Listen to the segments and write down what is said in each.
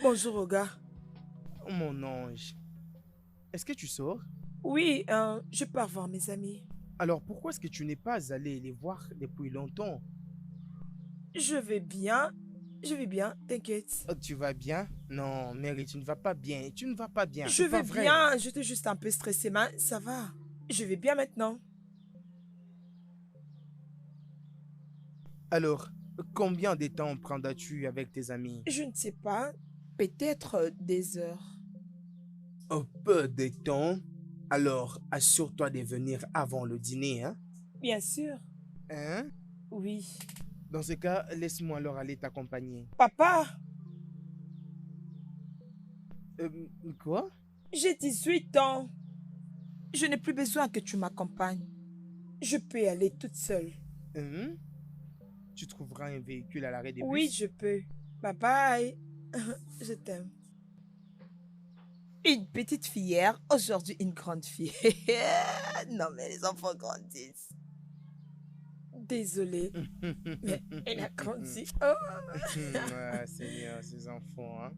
Bonjour, Oga. Oh, mon ange, est-ce que tu sors? Oui, je pars voir mes amis. Alors pourquoi est-ce que tu n'es pas allé les voir depuis longtemps? Je vais bien. Je vais bien, t'inquiète. Oh, tu vas bien? Non, Mary, tu ne vas pas bien. Tu ne vas pas bien. Je C'est pas vais vrai. bien. J'étais juste un peu stressée, mais ça va. Je vais bien maintenant. Alors, combien de temps prendras-tu avec tes amis? Je ne sais pas. Peut-être des heures. Un peu de temps. Alors, assure-toi de venir avant le dîner, hein? Bien sûr. Hein? Oui. Dans ce cas, laisse-moi alors aller t'accompagner. Papa, Euh, quoi? j'ai 18 ans. Je n'ai plus besoin que tu m'accompagnes. Je peux y aller toute seule. Hein? Tu trouveras un véhicule à l'arrêt des Oui, bus? je peux. Bye bye. Je t'aime. Une petite fillère, aujourd'hui une grande fille. Non, mais les enfants grandissent. Désolée, mais elle a grandi. Oh. Ah, Seigneur, ces enfants, hein?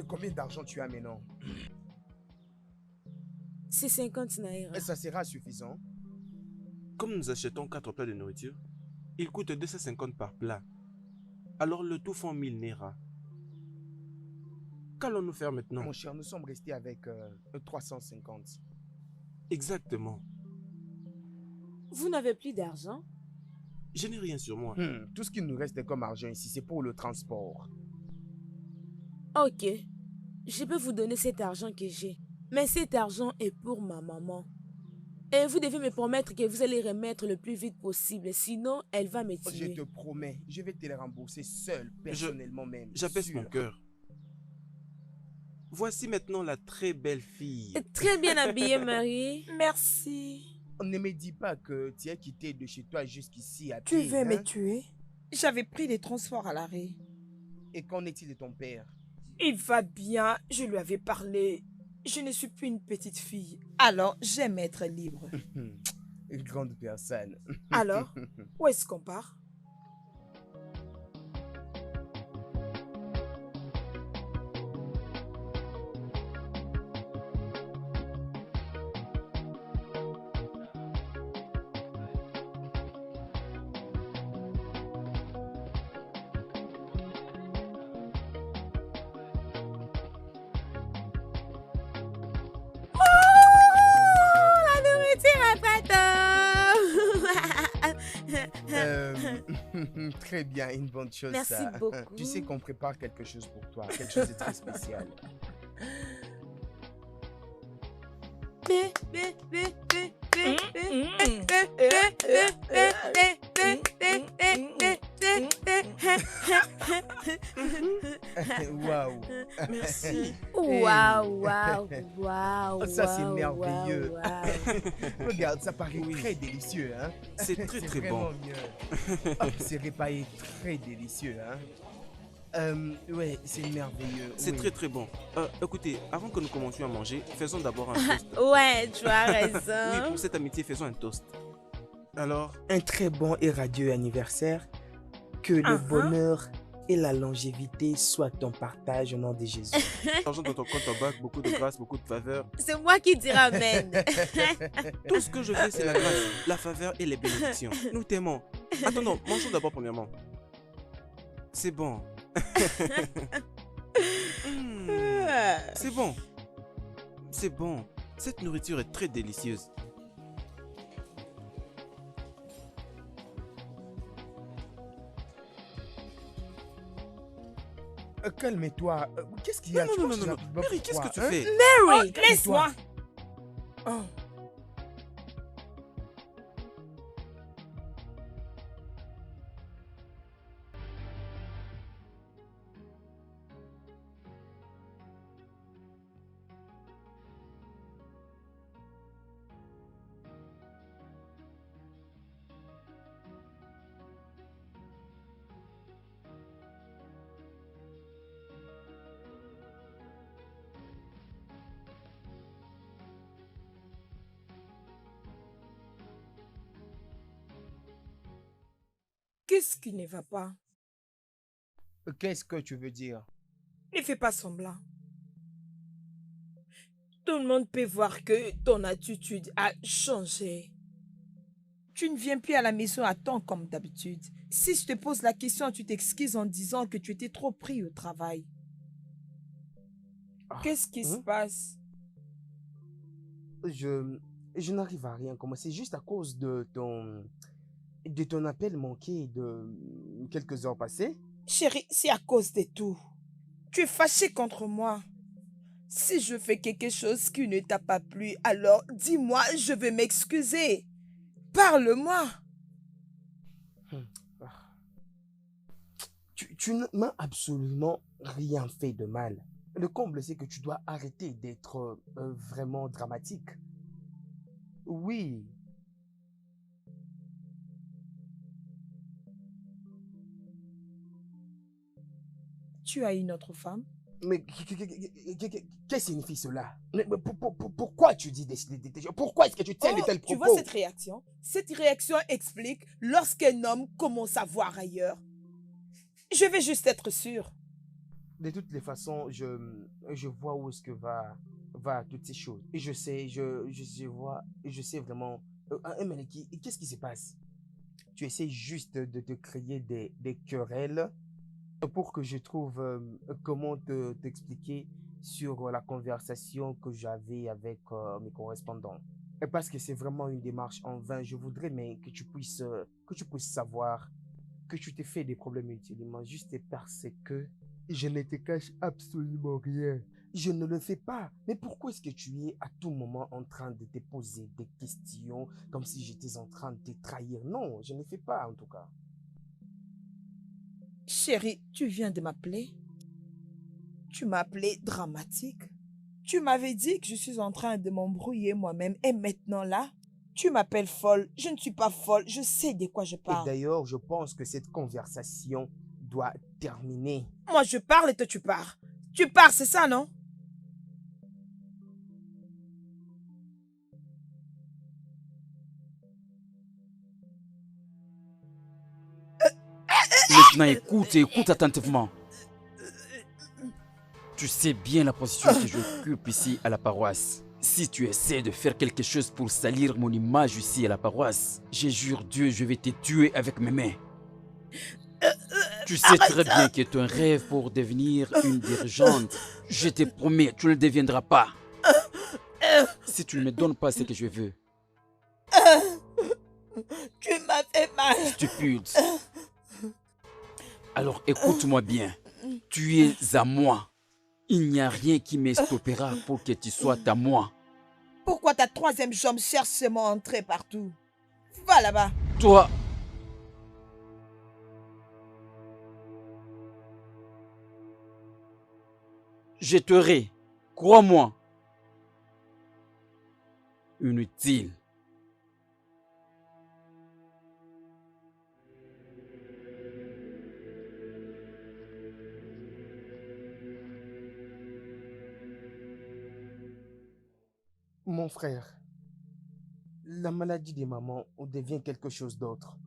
Combien d'argent tu as maintenant? C'est 50 naira. Ça sera suffisant. Comme nous achetons 4 plats de nourriture, il coûte 250 par plat. Alors le tout font 1000 naira. Qu'allons-nous faire maintenant? Mon cher, nous sommes restés avec 350. Exactement. Vous n'avez plus d'argent? Je n'ai rien sur moi. Tout ce qu'il nous reste comme argent ici, c'est pour le transport. Ok, je peux vous donner cet argent que j'ai. Mais cet argent est pour ma maman. Et vous devez me promettre que vous allez remettre le plus vite possible, sinon elle va me Je tuer. te promets, je vais te les rembourser seul, personnellement même. J'apaise sûr. mon cœur. Voici maintenant la très belle fille. Très bien habillée, Marie. Merci. Ne me dis pas que tu as quitté de chez toi jusqu'ici à Tu pied. veux me Hein? tuer? J'avais pris les transports à l'arrêt. Et qu'en est-il de ton père? Il va bien, je lui avais parlé. Je ne suis plus une petite fille. Alors, j'aime être libre. Une grande personne. Alors, où est-ce qu'on part? La nourriture est prête. Très bien, une bonne chose. Merci ça. beaucoup. Tu sais qu'on prépare quelque chose pour toi, quelque chose de très spécial. Waouh. Merci. Waouh, waouh, waouh. Ça, c'est waouh, merveilleux. waouh, waouh. Regarde, ça paraît Oui. très délicieux. Hein? C'est très très vraiment bon. mieux. Oh, ce repas est très délicieux. Hein? Ouais, c'est merveilleux. C'est oui. très très bon. Écoutez, avant que nous commencions à manger, faisons d'abord un toast. Ouais, tu as Oui, raison. pour cette amitié, faisons un toast. Alors, Un très bon et radieux anniversaire. Que le bonheur et la longévité soient ton partage au nom de Jésus. l'argent dans ton compte en banque, beaucoup de grâce, beaucoup de faveur. C'est moi qui dirai amen. Tout ce que je veux, c'est la grâce, la faveur et les bénédictions. Nous t'aimons. Attends, mangeons d'abord premièrement. C'est bon. C'est bon. C'est bon. Cette nourriture est très délicieuse. Calme-toi. Qu'est-ce qu'il y a? Non, Tu non, manges non, non, ça non. pas Mary, qu'est-ce que pourquoi, tu hein? fais? Mary, laisse-moi. Oh. Qu'est-ce qui ne va pas? Qu'est-ce que tu veux dire? Ne fais pas semblant. Tout le monde peut voir que ton attitude a changé. Tu ne viens plus à la maison à temps comme d'habitude. Si je te pose la question, tu t'excuses en disant que tu étais trop pris au travail. Ah, Qu'est-ce qui se passe? je n'arrive à rien. Comment c'est juste à cause de ton appel manqué de quelques heures passées. Chérie, c'est à cause de tout. Tu es fâché contre moi. Si je fais quelque chose qui ne t'a pas plu, alors dis-moi, je vais m'excuser. Parle-moi. Ah. Tu ne m'as absolument rien fait de mal. Le comble, c'est que tu dois arrêter d'être vraiment dramatique. Oui, Tu as une autre femme? mais qu'est-ce que signifie cela? Mais pourquoi tu dis des choses? Pourquoi est-ce que tu tiens de Oh, tels tu vois propos? cette réaction? Cette réaction explique lorsqu'un homme commence à voir ailleurs. Je vais juste être sûre. De toutes les façons, je vois où est-ce que va toutes ces choses. Et je vois, je sais vraiment. Meleki, qu'est-ce qui se passe? Tu essaies juste de créer des querelles pour que je trouve comment t'expliquer sur la conversation que j'avais avec mes correspondants. Et parce que c'est vraiment une démarche en vain, je voudrais mais que tu puisses savoir que tu t'es fait des problèmes utilement juste parce que je ne te cache absolument rien. Je ne le fais pas. Mais pourquoi est-ce que tu es à tout moment en train de te poser des questions comme si j'étais en train de te trahir? Non, je ne fais pas en tout cas. Chérie, tu viens de m'appeler. Tu m'as appelé dramatique. Tu m'avais dit que je suis en train de m'embrouiller moi-même et maintenant là, tu m'appelles folle. Je ne suis pas folle. Je sais de quoi je Et parle. d'ailleurs, je pense que cette conversation doit terminer. Moi, je parle et toi, tu pars. Tu pars, c'est ça, non? Maintenant, écoute et écoute attentivement. Tu sais bien la position que j'occupe ici à la paroisse. Si tu essaies de faire quelque chose pour salir mon image ici à la paroisse, je jure Dieu, je vais te tuer avec mes mains. Tu sais très bien que tu as un rêve pour devenir une dirigeante. Je te promets, tu ne le deviendras pas. Si tu ne me donnes pas ce que je veux. Tu m'as fait mal. Stupide. Alors écoute-moi bien. Tu es à moi. Il n'y a rien qui me stoppera pour que tu sois à moi. Pourquoi ta troisième jambe cherche seulement à entrer partout? Va là-bas. Toi, je t'aurai, crois-moi, inutile. Mon frère, la maladie des mamans devient quelque chose d'autre.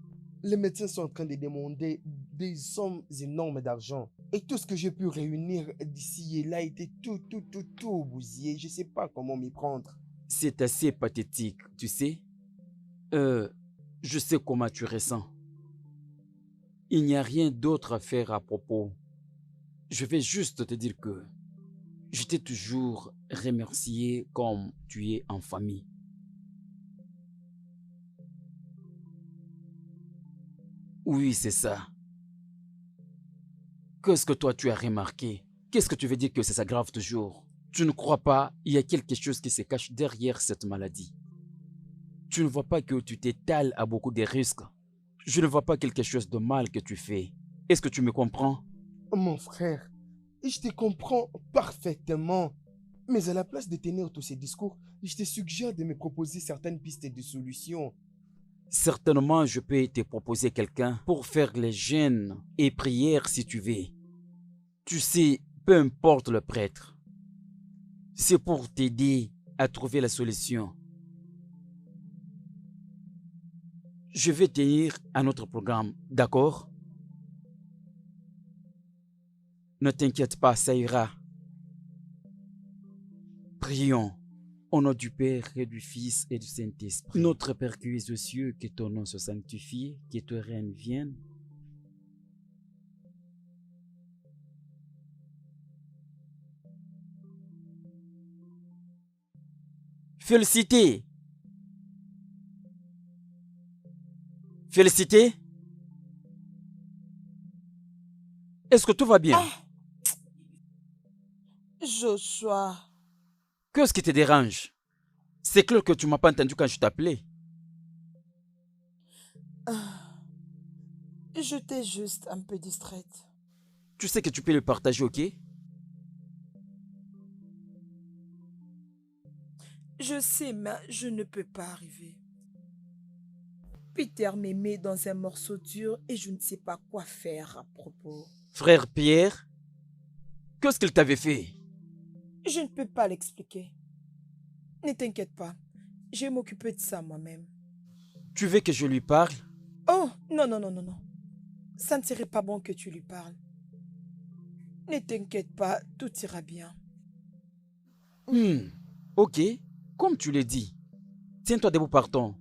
Les médecins sont en train de demander des sommes énormes d'argent. Et tout ce que j'ai pu réunir d'ici et là était tout bousillé. Je ne sais pas comment m'y prendre. C'est assez pathétique, tu sais. Je sais comment tu ressens. Il n'y a rien d'autre à faire à propos. Je vais juste te dire que je t'ai toujours remercié comme tu es en famille. Oui, c'est ça. Qu'est-ce que toi tu as remarqué? Qu'est-ce que tu veux dire que ça s'aggrave toujours? Tu ne crois pas il y a quelque chose qui se cache derrière cette maladie? Tu ne vois pas que tu t'étales à beaucoup de risques? Je ne vois pas quelque chose de mal que tu fais. Est-ce que tu me comprends? Mon frère, je te comprends parfaitement. Mais à la place de tenir tous ces discours, je te suggère de me proposer certaines pistes de solutions. Certainement, je peux te proposer quelqu'un pour faire les jeûnes et prières si tu veux. Tu sais, peu importe le prêtre. C'est pour t'aider à trouver la solution. Je vais tenir à notre programme, d'accord? Ne t'inquiète pas, ça ira. Prions. Au nom du Père et du Fils et du Saint-Esprit. Notre Père qui es aux cieux, que ton nom soit sanctifié, que ton règne vienne. Félicité. Félicité. Est-ce que tout va bien? Joshua, Qu'est-ce qui te dérange? C'est clair que tu m'as pas entendu quand je t'appelais. j'étais juste un peu distraite. Tu sais que tu peux le partager, ok? Je sais, mais je ne peux pas arriver. Peter me met dans un morceau dur et je ne sais pas quoi faire à propos. Frère Pierre, qu'est-ce qu'il t'avait fait? Je ne peux pas l'expliquer. Ne t'inquiète pas, je vais m'occuper de ça moi-même. Tu veux que je lui parle? Oh, non, non, non, non, non. Ça ne serait pas bon que tu lui parles. Ne t'inquiète pas, tout ira bien. Ok, comme tu l'as dit. Tiens-toi debout, partons.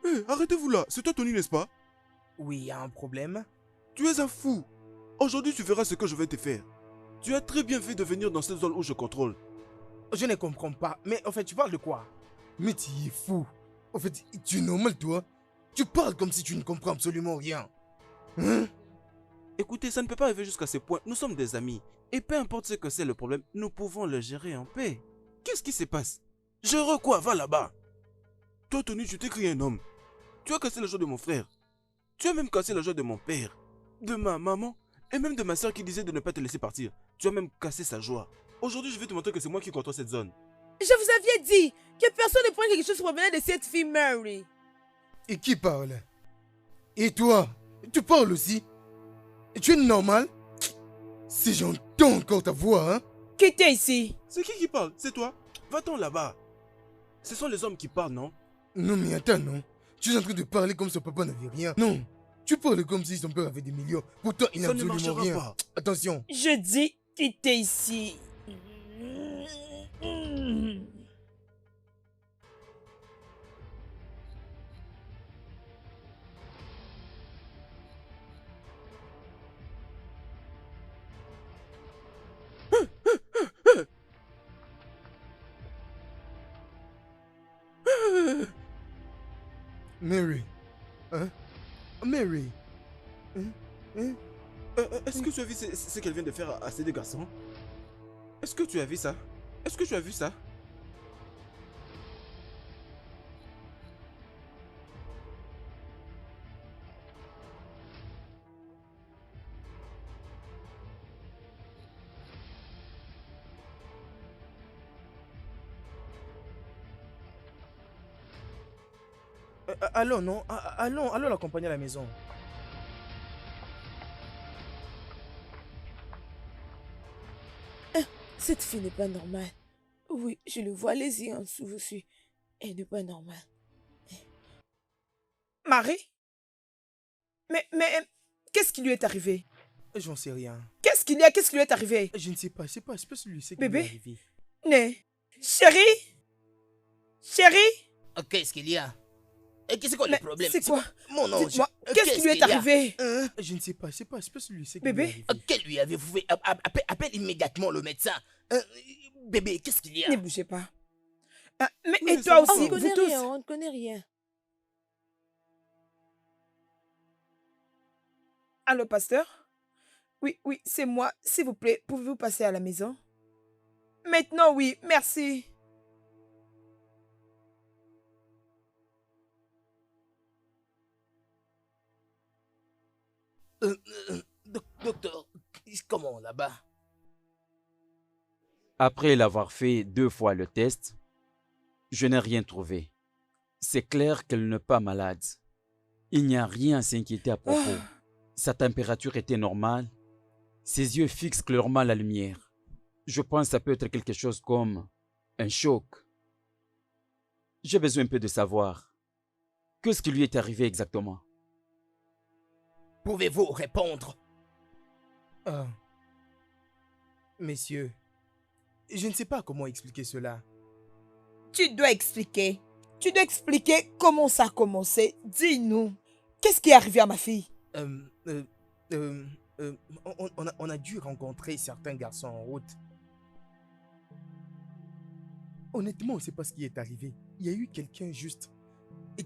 Hé, arrêtez-vous là. C'est toi, Tony, n'est-ce pas? Oui, il y a un problème. Tu es un fou. Aujourd'hui, tu verras ce que je vais te faire. Tu as très bien fait de venir dans cette zone où je contrôle. Je ne comprends pas. Mais en fait, tu parles de quoi? Mais tu es fou. En fait, tu es normal, toi. Tu parles comme si tu ne comprends absolument rien. Hein? Écoutez, ça ne peut pas arriver jusqu'à ce point. Nous sommes des amis. Et peu importe ce que c'est le problème, nous pouvons le gérer en paix. Qu'est-ce qui se passe? Gère quoi? Va là-bas. Toi, Tony, tu t'es créé un homme. Tu as cassé la joie de mon frère. Tu as même cassé la joie de mon père, de ma maman et même de ma soeur qui disait de ne pas te laisser partir. Tu as même cassé sa joie. Aujourd'hui, je vais te montrer que c'est moi qui contrôle cette zone. Je vous avais dit que personne ne prend quelque chose provenant de cette fille Mary. Et qui parle? Et toi? Tu parles aussi? Tu es normal? Si j'entends encore ta voix, hein? Quittez ici. C'est qui parle? C'est toi? Va-t'en là-bas. Ce sont les hommes qui parlent, non? Non mais attends, non. Tu es en train de parler comme si son papa n'avait rien. Non. Tu parles comme si son père avait des millions. Pourtant, il n'a Ça ne absolument marchera rien. pas. Attention. Je dis quittez ici. Mary. Hein? Mary. Hein? Hein? Est-ce que tu as vu ce qu'elle vient de faire à ces deux garçons? Est-ce que tu as vu ça? Est-ce que tu as vu ça? Allons, non? Allons l'accompagner à la maison. Cette fille n'est pas normale. Oui, je le vois, les yeux en dessous aussi. Elle n'est pas normale. Marie? Mais, qu'est-ce qui lui est arrivé? J'en sais rien. Qu'est-ce qu'il y a? Qu'est-ce qui lui est arrivé? Je ne sais pas, je sais pas si lui sait qu'il Bébé? est arrivé. Né. Chérie? Chérie? Qu'est-ce qu'il y a? Et qu'est-ce que le Mais problème? c'est quoi? Mon ange. Dites-moi, qu'est-ce qui lui est qu'il y a? arrivé? Je ne sais pas, je sais pas si lui sait qu'il Bébé? est arrivé. Que lui avez-vous fait? Appelle immédiatement le médecin. Bébé, qu'est-ce qu'il y a? Ne bougez pas. Mais Oui, et mais toi ça va. aussi, On ne vous connaît tous? rien, on ne connaît rien. Allô, pasteur? Oui, oui, c'est moi. S'il vous plaît, pouvez-vous passer à la maison? Maintenant, oui, merci. Docteur, comment là-bas? Après l'avoir fait 2 fois le test, je n'ai rien trouvé. C'est clair qu'elle n'est pas malade. Il n'y a rien à s'inquiéter à propos. Sa température était normale. Ses yeux fixent clairement la lumière. Je pense que ça peut être quelque chose comme un choc. J'ai besoin un peu de savoir. Qu'est-ce qui lui est arrivé exactement? Pouvez-vous répondre? Ah. Messieurs, je ne sais pas comment expliquer cela. Tu dois expliquer. Tu dois expliquer comment ça a commencé. Dis-nous. Qu'est-ce qui est arrivé à ma fille? Euh, euh, euh, on a dû rencontrer certains garçons en route. Honnêtement, on ne sait pas ce qui est arrivé. Il y a eu quelqu'un juste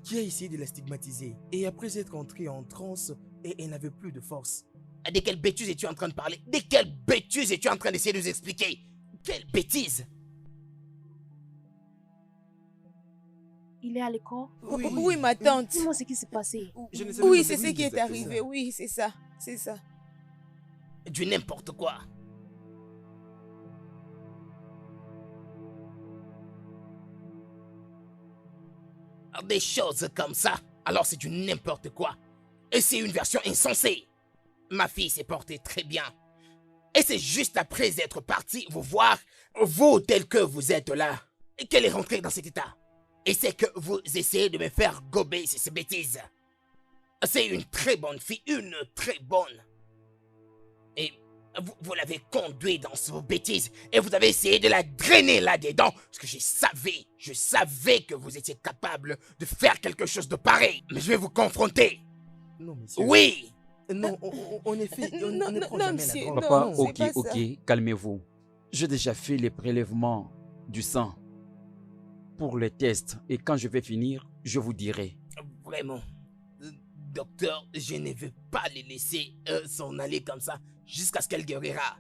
qui a essayé de la stigmatiser. Et après être entré en transe, et elle n'avait plus de force. De quelle bêtise es-tu en train de parler? De quelle bêtise es-tu en train d'essayer de nous expliquer? Quelle bêtise? Il est à l'école. Oui, ma tante. Dis-moi ce qui s'est passé. Je ne sais Oui, même c'est pas ce qui est exactement. arrivé. Oui, c'est ça. C'est ça. Du n'importe quoi. Des choses comme ça, alors c'est du n'importe quoi. Et c'est une version insensée. Ma fille s'est portée très bien. Et c'est juste après être partie vous voir, vous tel que vous êtes là, et qu'elle est rentrée dans cet état. Et c'est que vous essayez de me faire gober ces bêtises. C'est une très bonne fille, une très bonne. Et vous l'avez conduite dans vos bêtises et vous avez essayé de la drainer là-dedans parce que je savais que vous étiez capable de faire quelque chose de pareil. Mais je vais vous confronter. Non, messieurs. Oui. Non, en effet, on ne prend non, jamais monsieur, la drogue. non. Papa, c'est ok, pas ça. ok, calmez-vous. J'ai déjà fait les prélèvements du sang pour les tests et quand je vais finir, je vous dirai. Vraiment. Docteur, je ne veux pas les laisser s'en aller comme ça jusqu'à ce qu'elle guérira.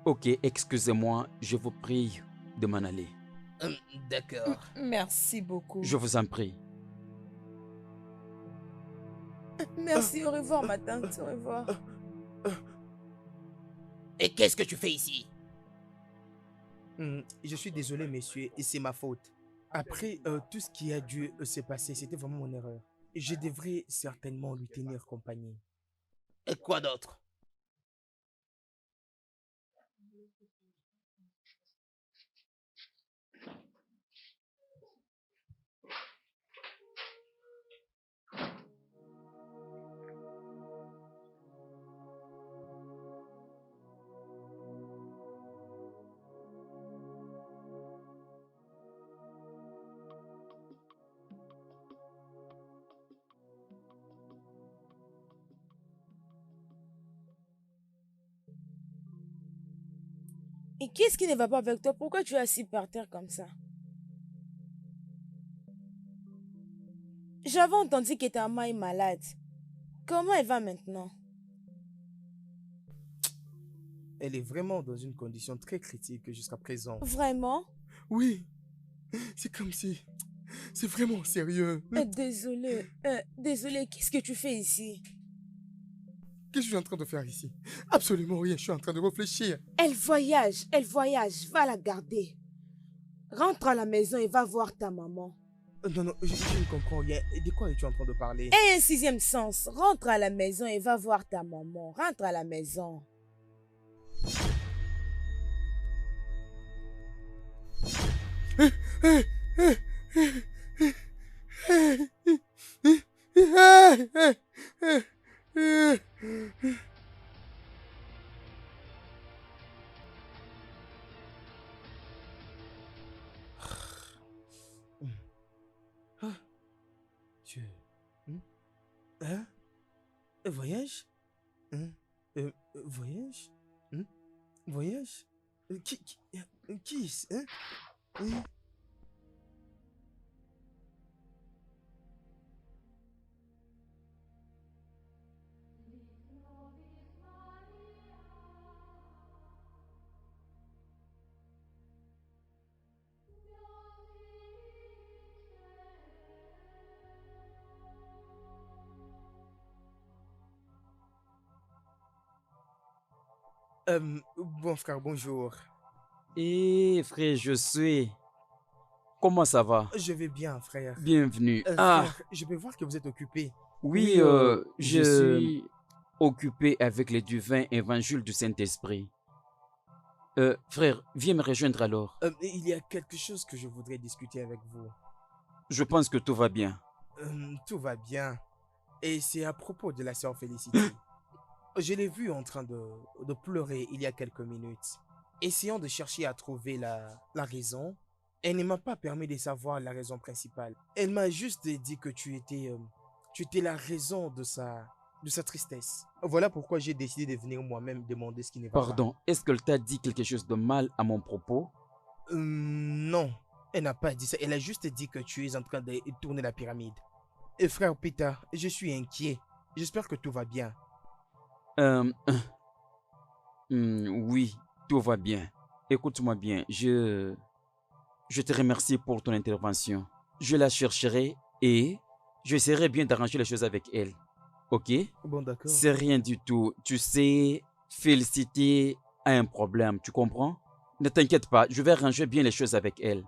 Ok, excusez-moi, je vous prie de m'en aller. D'accord. Merci beaucoup. Je vous en prie. Merci, au revoir, ma tante. Au revoir. Et qu'est-ce que tu fais ici? Je suis désolé, messieurs, et c'est ma faute. Après tout ce qui a dû se passer, c'était vraiment mon erreur. Je devrais certainement lui tenir compagnie. Et quoi d'autre? Et qu'est-ce qui ne va pas avec toi? Pourquoi tu es assis par terre comme ça? J'avais entendu que ta maman est malade. Comment elle va maintenant? Elle est vraiment dans une condition très critique jusqu'à présent. Vraiment? Oui, c'est comme si... C'est vraiment sérieux. Désolée. Désolée, qu'est-ce que tu fais ici? Qu'est-ce que je suis en train de faire ici? Absolument rien, je suis en train de réfléchir. Elle voyage, va la garder. Rentre à la maison et va voir ta maman. Non, je ne comprends rien. De quoi es-tu en train de parler? Et un sixième sens, rentre à la maison et va voir ta maman. Rentre à la maison. Dieu. Hein? Voyage? Voyage? Voyage? Qui est-ce? Hein? Bon frère, bonjour. Eh frère, je suis. Comment ça va? Je vais bien, frère. Bienvenue. Frère, je peux voir que vous êtes occupé. Oui, je suis occupé avec les divins évangiles du Saint-Esprit. Frère, viens me rejoindre alors. Il y a quelque chose que je voudrais discuter avec vous. Je pense que tout va bien. Tout va bien. Et c'est à propos de la sœur Félicité. Je l'ai vue en train de pleurer il y a quelques minutes. Essayant de chercher à trouver la raison, elle ne m'a pas permis de savoir la raison principale. Elle m'a juste dit que tu étais la raison de sa tristesse. Voilà pourquoi j'ai décidé de venir moi-même demander ce qui ne va pas. Pardon, est-ce qu'elle t'a dit quelque chose de mal à mon propos? Non, elle n'a pas dit ça. Elle a juste dit que tu es en train de tourner la pyramide. Et frère Peter, je suis inquiet. J'espère que tout va bien. Oui, tout va bien. Écoute-moi bien, je te remercie pour ton intervention. Je la chercherai et j'essaierai bien d'arranger les choses avec elle. Ok? Bon, d'accord. C'est rien du tout. Tu sais, Félicité a un problème, tu comprends? Ne t'inquiète pas, je vais arranger bien les choses avec elle.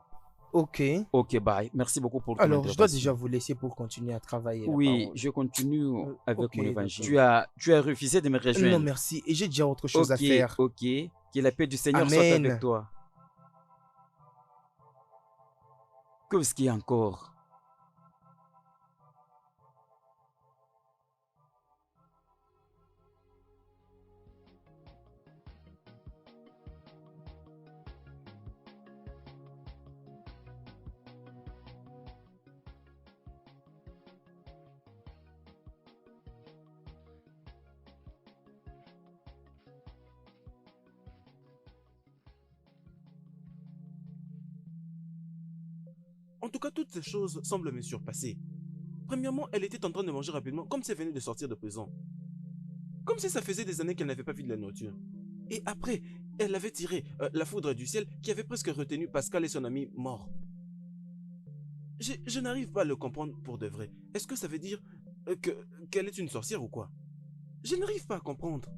Ok. Ok, bye. Merci beaucoup pour ton Alors, je dois intervention. déjà vous laisser pour continuer à travailler. la Oui, parole. je continue avec ok, mon évangile. d'accord. Tu as refusé de me rejoindre. Non, merci. Et j'ai déjà autre chose à Ok, faire. ok. Que la paix du Seigneur soit Amen. avec toi. Qu'est-ce qu'il y a encore? En tout cas, toutes ces choses semblent me surpasser. Premièrement, elle était en train de manger rapidement, comme si elle venait de sortir de prison. Comme si ça faisait des années qu'elle n'avait pas vu de la nourriture. Et après, elle avait tiré la foudre du ciel qui avait presque retenu Pascal et son ami morts. Je n'arrive pas à le comprendre pour de vrai. Est-ce que ça veut dire qu'elle est une sorcière ou quoi? Je n'arrive pas à comprendre.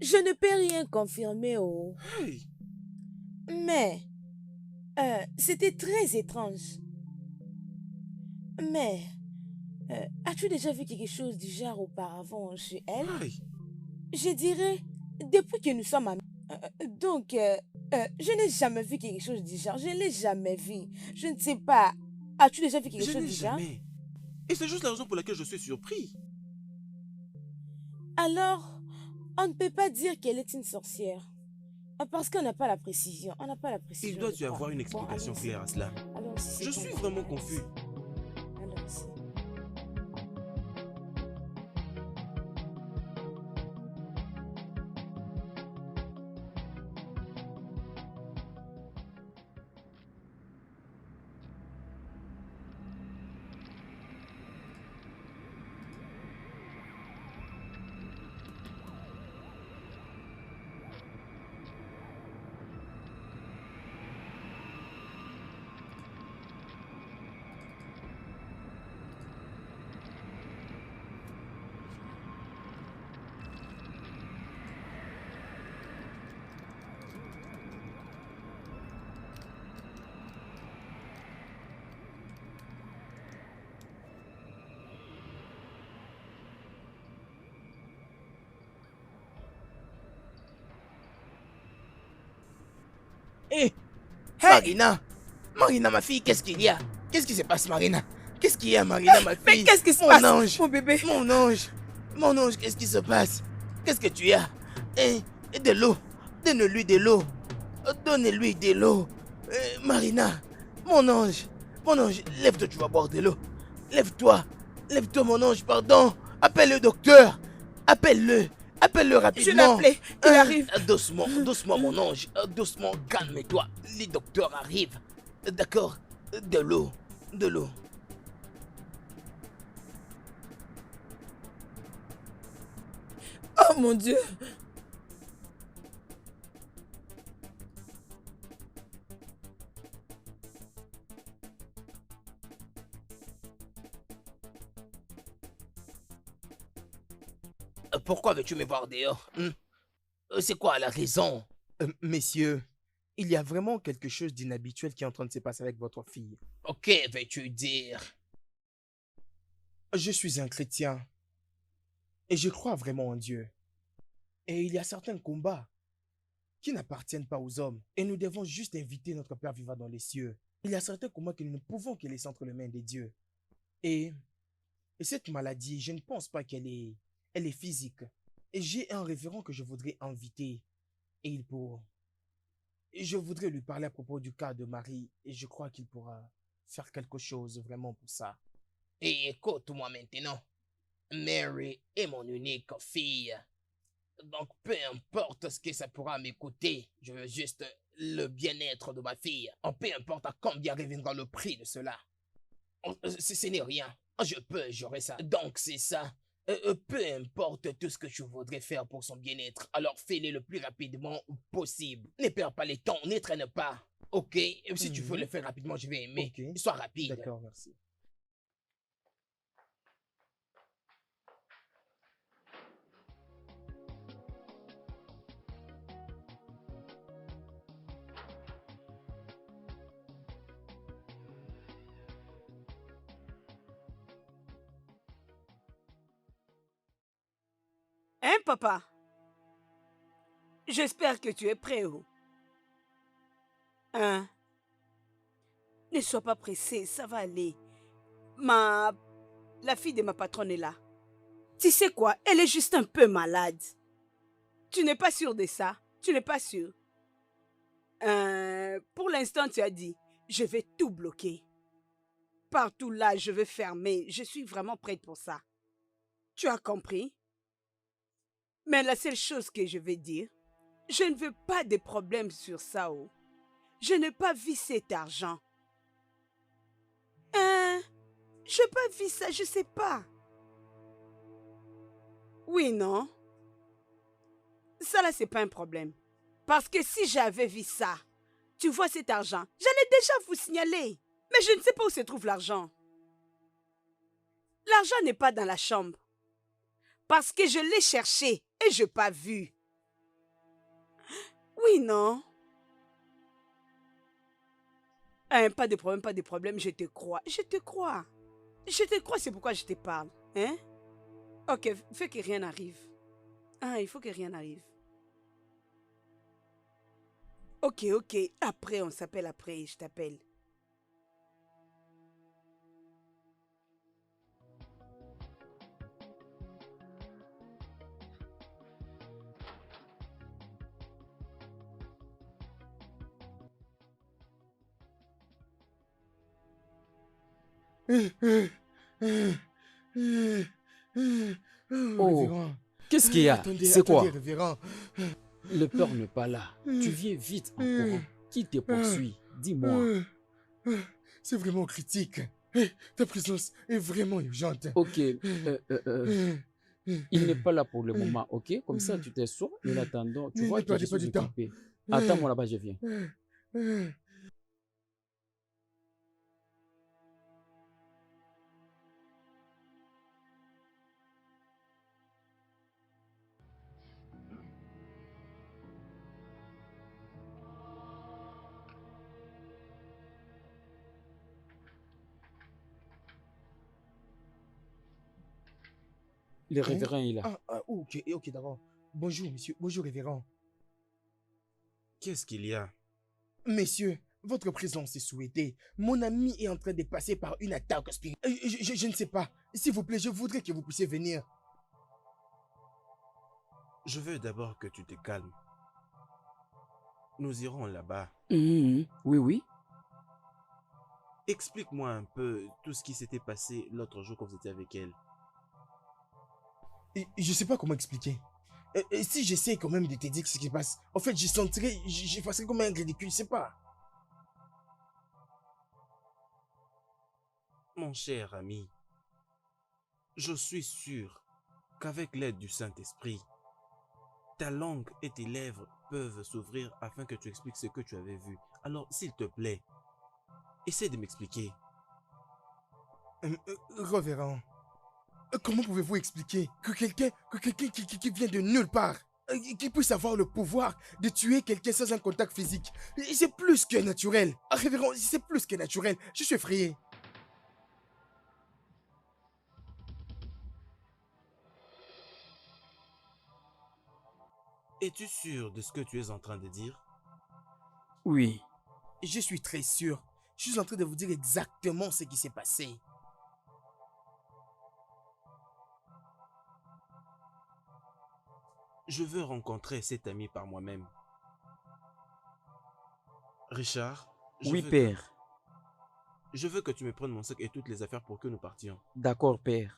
Je ne peux rien confirmer, oh. Hey! Mais c'était très étrange. Mais as-tu déjà vu quelque chose du genre auparavant chez elle? Hey! Je dirais, depuis que nous sommes amis. Donc, je n'ai jamais vu quelque chose du genre. Je ne l'ai jamais vu. Je ne sais pas. As-tu déjà vu quelque Je chose n'ai du genre? jamais. Et c'est juste la raison pour laquelle je suis surpris. Alors, on ne peut pas dire qu'elle est une sorcière. Parce qu'on n'a pas la précision. On n'a pas la précision. Il doit je y avoir crois. une explication allons-y. claire à cela. Allons-y, c'est Je ton suis avis, vraiment allons-y. confus. Allons-y. Hé, Marina! Marina, ma fille, qu'est-ce qu'il y a? Qu'est-ce qui se passe, Marina? Qu'est-ce qu'il y a, Marina, ma fille? Mais qu'est-ce qui se Mon passe, ange, mon bébé? mon ange, mon ange, qu'est-ce qui se passe? Qu'est-ce que tu as? De l'eau. Donne-lui de l'eau. Donne-lui de l'eau. Marina, mon ange, lève-toi, tu vas boire de l'eau. Lève-toi, mon ange, pardon. Appelle le docteur. Appelle-le rapidement. Je l'ai appelé, il arrive. Doucement, mon ange. Doucement, calme-toi. Les docteurs arrivent. D'accord? De l'eau. Oh mon Dieu. Pourquoi veux-tu me voir dehors? C'est quoi la raison? Messieurs, il y a vraiment quelque chose d'inhabituel qui est en train de se passer avec votre fille. Ok, veux-tu dire? Je suis un chrétien et je crois vraiment en Dieu. Et il y a certains combats qui n'appartiennent pas aux hommes. Et nous devons juste inviter notre Père vivant dans les cieux. Il y a certains combats que nous ne pouvons que laisser entre les mains des dieux. Et cette maladie, je ne pense pas elle est physique. Et j'ai un révérend que je voudrais inviter. Et je voudrais lui parler à propos du cas de Marie. Et je crois qu'il pourra faire quelque chose vraiment pour ça. Et écoute-moi maintenant. Mary est mon unique fille. Donc, peu importe ce que ça pourra m'écouter, je veux juste le bien-être de ma fille. Peu importe à combien reviendra le prix de cela. Ce n'est rien. Je peux gérer ça. Donc, c'est ça. Peu importe tout ce que je voudrais faire pour son bien-être, alors fais-le le plus rapidement possible. Ne perds pas le temps, ne traîne pas. Ok? Si tu veux le faire rapidement, je vais aimer. Ok. Sois rapide. D'accord, merci. Hein, papa? J'espère que tu es prêt, oh. Hein? Ne sois pas pressé, ça va aller. La fille de ma patronne est là. Tu sais quoi? Elle est juste un peu malade. Tu n'es pas sûr de ça? Tu n'es pas sûr? Pour l'instant, tu as dit, je vais tout bloquer. Partout là, je vais fermer. Je suis vraiment prête pour ça. Tu as compris? Mais la seule chose que je vais dire, je ne veux pas de problème sur ça, oh. Je n'ai pas vu cet argent. Je n'ai pas vu ça, je sais pas. Oui, non? Ça là, c'est pas un problème. Parce que si j'avais vu ça, tu vois cet argent, j'allais déjà vous signaler. Mais je ne sais pas où se trouve l'argent. L'argent n'est pas dans la chambre. Parce que je l'ai cherché et je n'ai pas vu. Oui, non? Pas de problème, pas de problème, je te crois. Je te crois. Je te crois, c'est pourquoi je te parle. Hein? Ok, fais que rien n'arrive. Il faut que rien n'arrive. Ok, après, on s'appelle après, je t'appelle. Oh, qu'est-ce qu'il y a? C'est quoi? Révérend. Le père n'est pas là. Tu viens vite en courant. Qui te poursuit? Dis-moi. C'est vraiment critique. Ta présence est vraiment urgente. Ok. Il n'est pas là pour le moment, ok? Comme ça, tu t'assois. En attendant, tu vois que je suis occupé. Attends-moi là-bas, je viens. Le révérend est là. Ok, d'accord. Bonjour, monsieur. Bonjour, révérend. Qu'est-ce qu'il y a? Messieurs, votre présence est souhaitée. Mon ami est en train de passer par une attaque spirituelle. Je ne sais pas. S'il vous plaît, je voudrais que vous puissiez venir. Je veux d'abord que tu te calmes. Nous irons là-bas. Oui, oui. Explique-moi un peu tout ce qui s'était passé l'autre jour quand vous étiez avec elle. Je ne sais pas comment expliquer. Si j'essaie quand même de te dire ce qui se passe, en fait, je passerai comme un ridicule, je sais pas. Mon cher ami, je suis sûr qu'avec l'aide du Saint-Esprit, ta langue et tes lèvres peuvent s'ouvrir afin que tu expliques ce que tu avais vu. Alors, s'il te plaît, essaie de m'expliquer. Révérend, comment pouvez-vous expliquer que quelqu'un qui vient de nulle part qui puisse avoir le pouvoir de tuer quelqu'un sans un contact physique. C'est plus que naturel. Révérend, c'est plus que naturel. Je suis effrayé. Es-tu sûr de ce que tu es en train de dire? Oui. Je suis très sûr. Je suis en train de vous dire exactement ce qui s'est passé. Je veux rencontrer cet ami par moi-même. Richard, Oui, père. Je veux que tu me prennes mon sac et toutes les affaires pour que nous partions. D'accord, père.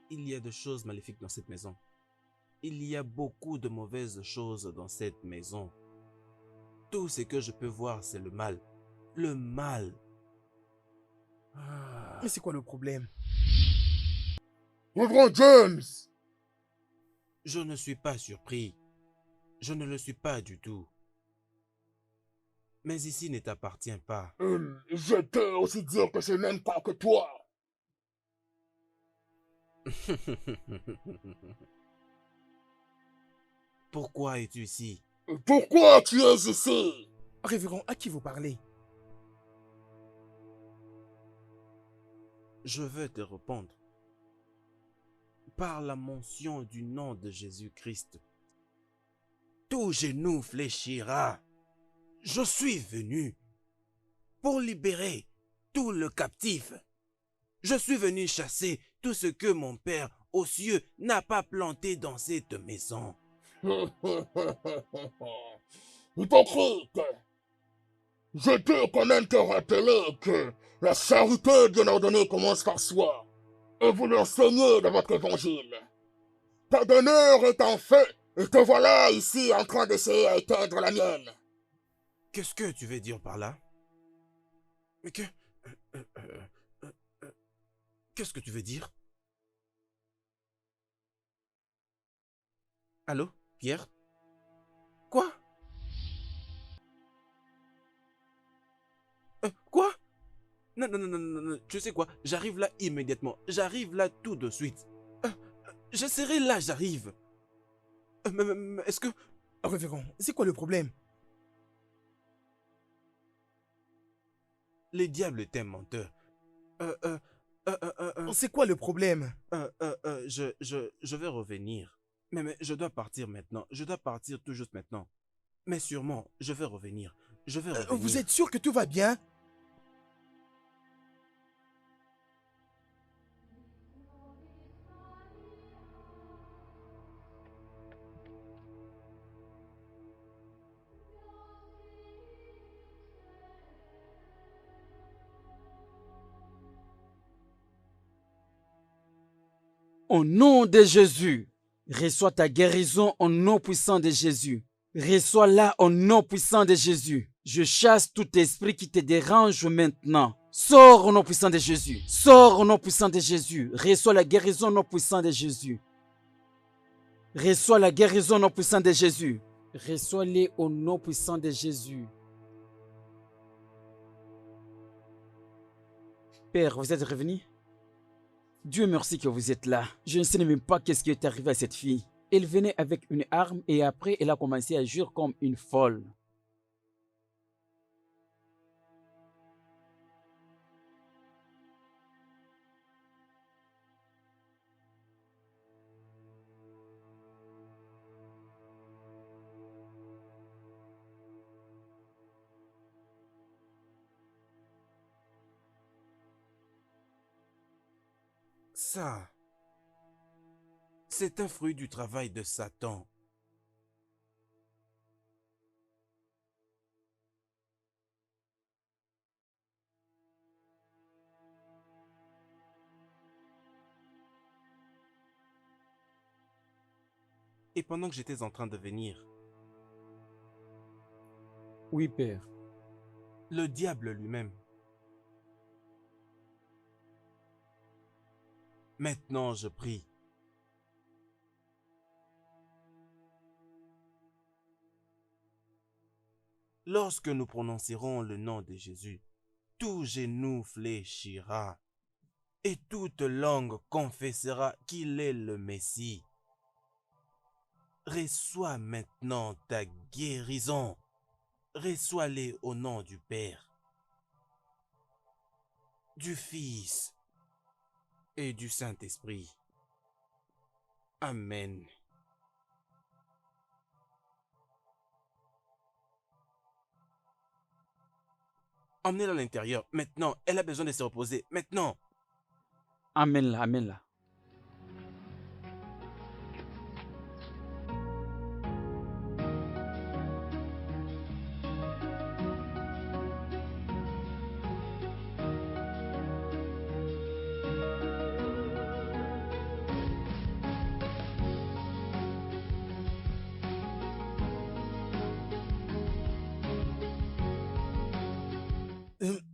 Il y a de choses maléfiques dans cette maison. Il y a beaucoup de mauvaises choses dans cette maison. Tout ce que je peux voir, c'est le mal. Le mal. Ah. Mais c'est quoi le problème? Révérend James! Je ne suis pas surpris. Je ne le suis pas du tout. Mais ici ne t'appartient pas. Je peux aussi dire que je n'aime pas que toi. Pourquoi es-tu ici? Pourquoi tu es ici? Révérend, à qui vous parlez? Je veux te répondre. Par la mention du nom de Jésus-Christ, tout genou fléchira. Je suis venu pour libérer tout le captif. Je suis venu chasser tout ce que mon Père aux cieux n'a pas planté dans cette maison. Hypocrite! Je peux quand même te rappeler que la charité bien ordonnée commence par soi. Et vous l'enseignez dans votre évangile. Ta demeure est en feu, et te voilà ici en train d'essayer à éteindre la mienne. Qu'est-ce que tu veux dire par là? Mais que... euh, euh, euh, euh, Qu'est-ce que tu veux dire? Allô, Pierre? Quoi? Quoi? Non, non, non, non, non, non, tu sais quoi? J'arrive là immédiatement. J'arrive là tout de suite. Je serai là, j'arrive. Mais est-ce que... Révérend, c'est quoi le problème? Les diables est un menteur. C'est quoi le problème? Je vais revenir. Mais je dois partir maintenant. Je dois partir tout juste maintenant. Mais sûrement, je vais revenir. Je vais revenir. Vous êtes sûr que tout va bien? Au nom de Jésus, reçois ta guérison au nom puissant de Jésus. Reçois-la au nom puissant de Jésus. Je chasse tout esprit qui te dérange maintenant. Sors au nom puissant de Jésus. Sors au nom puissant de Jésus. Reçois la guérison au nom puissant de Jésus. Reçois la guérison au nom puissant de Jésus. Reçois-les au nom puissant de Jésus. Père, vous êtes revenu? Dieu merci que vous êtes là. Je ne sais même pas qu'est-ce qui est arrivé à cette fille. Elle venait avec une arme et après elle a commencé à agir comme une folle. Ça, c'est un fruit du travail de Satan. Et pendant que j'étais en train de venir, Oui, Père. le diable lui-même, maintenant je prie. Lorsque nous prononcerons le nom de Jésus, tout genou fléchira et toute langue confessera qu'il est le Messie. Reçois maintenant ta guérison. Reçois-les au nom du Père, du Fils et du Saint-Esprit. Amen. Emmenez-la à l'intérieur. Maintenant, elle a besoin de se reposer. Maintenant. Amène-la, amène-la.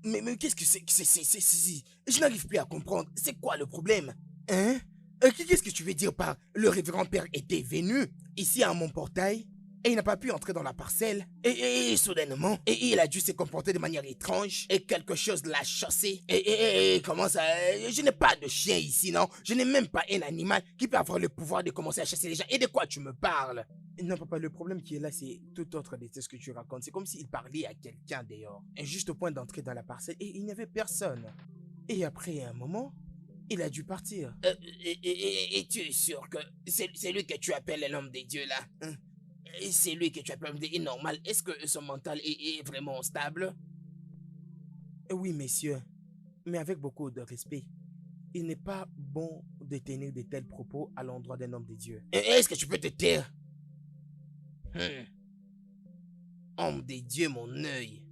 Mais qu'est-ce que je n'arrive plus à comprendre. C'est quoi le problème? Hein? Qu'est-ce que tu veux dire par le révérend père était venu ici à mon portail et il n'a pas pu entrer dans la parcelle et soudainement il a dû se comporter de manière étrange et quelque chose l'a chassé et comment ça? Je n'ai pas de chien ici, non? Je n'ai même pas un animal qui peut avoir le pouvoir de commencer à chasser les gens. Et de quoi tu me parles? Non, papa, le problème qui est là, c'est tout autre de ce que tu racontes. C'est comme s'il parlait à quelqu'un dehors. Et juste au point d'entrer dans la parcelle, et il n'y avait personne. Et après un moment, il a dû partir. Et tu es sûr que c'est lui que tu appelles l'homme des dieux, là? Hein? Et c'est lui que tu appelles l'homme des dieux normal. Est-ce que son mental est vraiment stable? Oui, messieurs. Mais avec beaucoup de respect. Il n'est pas bon de tenir de tels propos à l'endroit d'un homme des dieux. Est-ce que tu peux te taire? Homme des dieux, mon œil.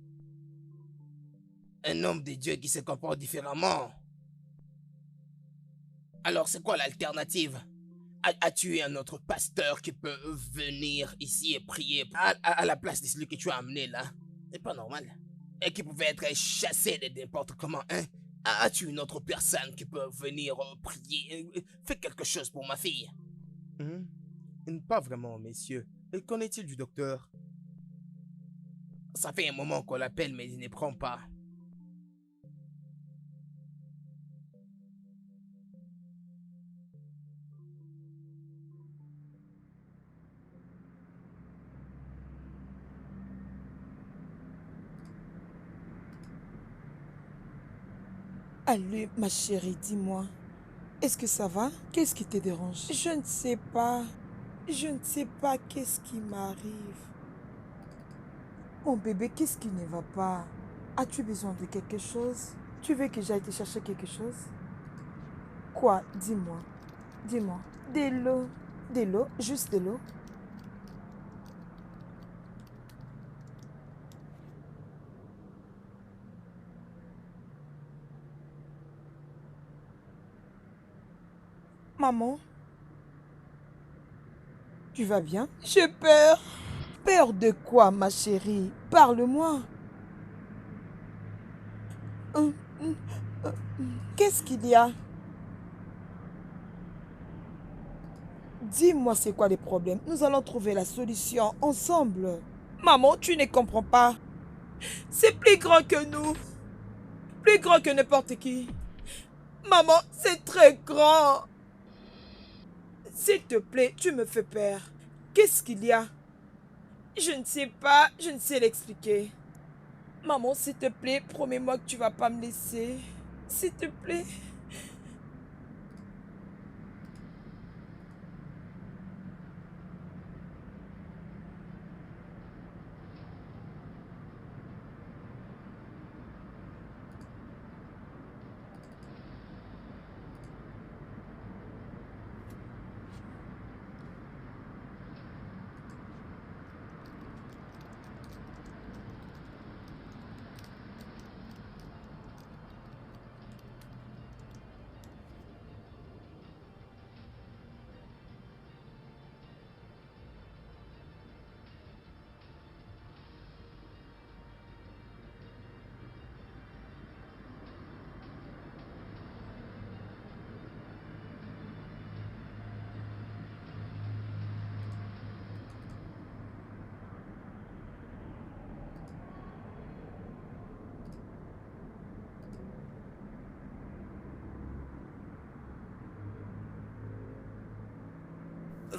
Un homme des dieux qui se comporte différemment. Alors, c'est quoi l'alternative? As-tu un autre pasteur qui peut venir ici et prier à la place de celui que tu as amené là? C'est pas normal. Et qui pouvait être chassé de n'importe comment, hein? As-tu une autre personne qui peut venir prier? Fais quelque chose pour ma fille. Pas vraiment, messieurs. Qu'en est-il du docteur? Ça fait un moment qu'on l'appelle, mais il ne prend pas. Allez, ma chérie, dis-moi. Est-ce que ça va? Qu'est-ce qui te dérange? Je ne sais pas. Je ne sais pas qu'est-ce qui m'arrive. Mon bébé, qu'est-ce qui ne va pas? As-tu besoin de quelque chose? Tu veux que j'aille te chercher quelque chose? Quoi? Dis-moi. Dis-moi. De l'eau. De l'eau? Juste de l'eau? Maman? Tu vas bien? J'ai peur. Peur de quoi, ma chérie? Parle-moi. Qu'est-ce qu'il y a? Dis-moi c'est quoi les problèmes. Nous allons trouver la solution ensemble. Maman, tu ne comprends pas. C'est plus grand que nous. Plus grand que n'importe qui. Maman, c'est très grand. S'il te plaît, tu me fais peur. Qu'est-ce qu'il y a? Je ne sais pas, je ne sais l'expliquer. Maman, s'il te plaît, promets-moi que tu vas pas me laisser. S'il te plaît.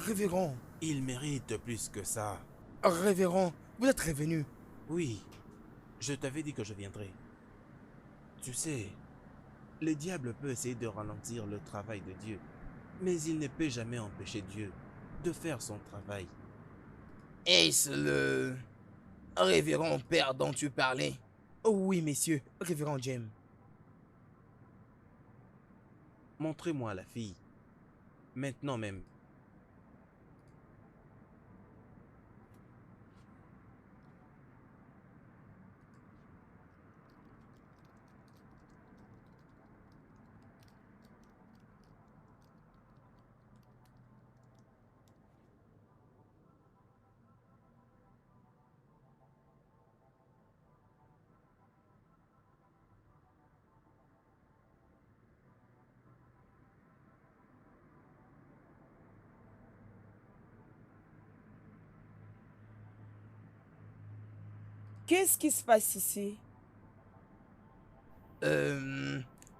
Révérend, Il mérite plus que ça. révérend, vous êtes revenu. Oui, je t'avais dit que je viendrais. Tu sais, le diable peut essayer de ralentir le travail de Dieu, mais il ne peut jamais empêcher Dieu de faire son travail. Est-ce le révérend père dont tu parlais? Oh oui, messieurs, révérend James. Montrez-moi la fille. Maintenant même. Qu'est-ce qui se passe ici?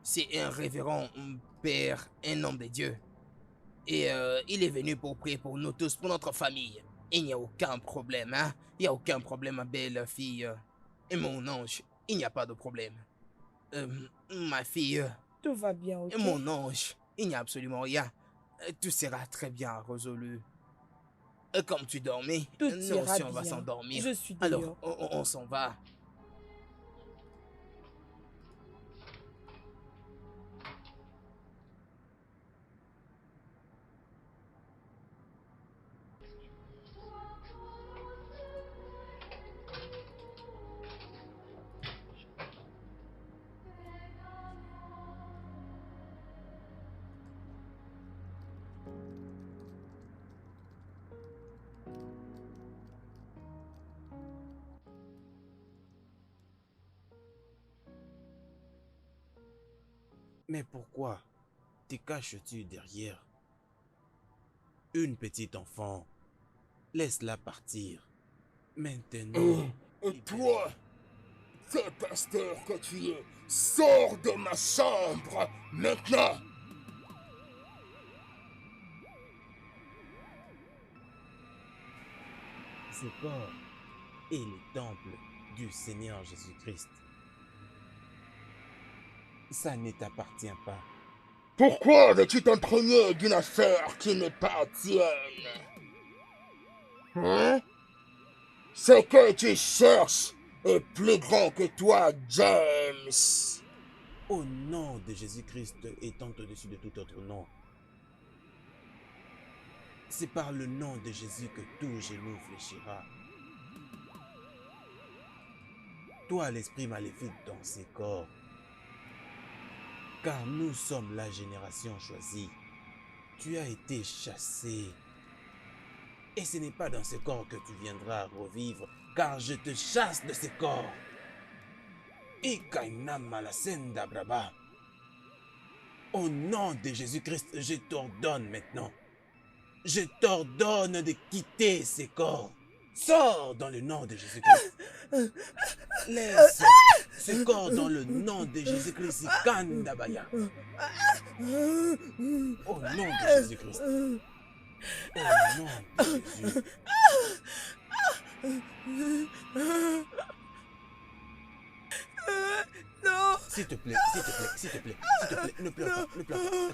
C'est un révérend père, un homme de Dieu. Et il est venu pour prier pour nous tous, pour notre famille. Il n'y a aucun problème, hein? Il n'y a aucun problème, ma belle fille. Et mon ange, il n'y a pas de problème. Ma fille, Tout va bien, ok? mon ange, il n'y a absolument rien. Tout sera très bien résolu. Comme tu dormais, Tout nous ira aussi on va bien. s'endormir. Je suis Alors, dehors. on s'en va. Mais pourquoi te caches-tu derrière une petite enfant? Laisse-la partir. Maintenant. Et toi, fais pasteur que tu es, sors de ma chambre maintenant. Ce corps est le temple du Seigneur Jésus-Christ. Ça ne t'appartient pas. Pourquoi veux-tu t'entraîner d'une affaire qui n'est pas tienne? Hein? Ce que tu cherches est plus grand que toi, James. Au nom de Jésus-Christ étant au-dessus de tout autre nom. C'est par le nom de Jésus que tout genou fléchira. Toi, l'esprit maléfique dans ces corps. Car nous sommes la génération choisie. Tu as été chassé. Et ce n'est pas dans ce corps que tu viendras revivre, car je te chasse de ce corps. Au nom de Jésus-Christ, je t'ordonne maintenant. Je t'ordonne de quitter ces corps. Sors dans le nom de Jésus-Christ. Laisse ce corps dans le nom de Jésus-Christ. Kandabaya. Au nom de Jésus-Christ. Au nom de Jésus. Non! S'il te plaît, ne pleure pas.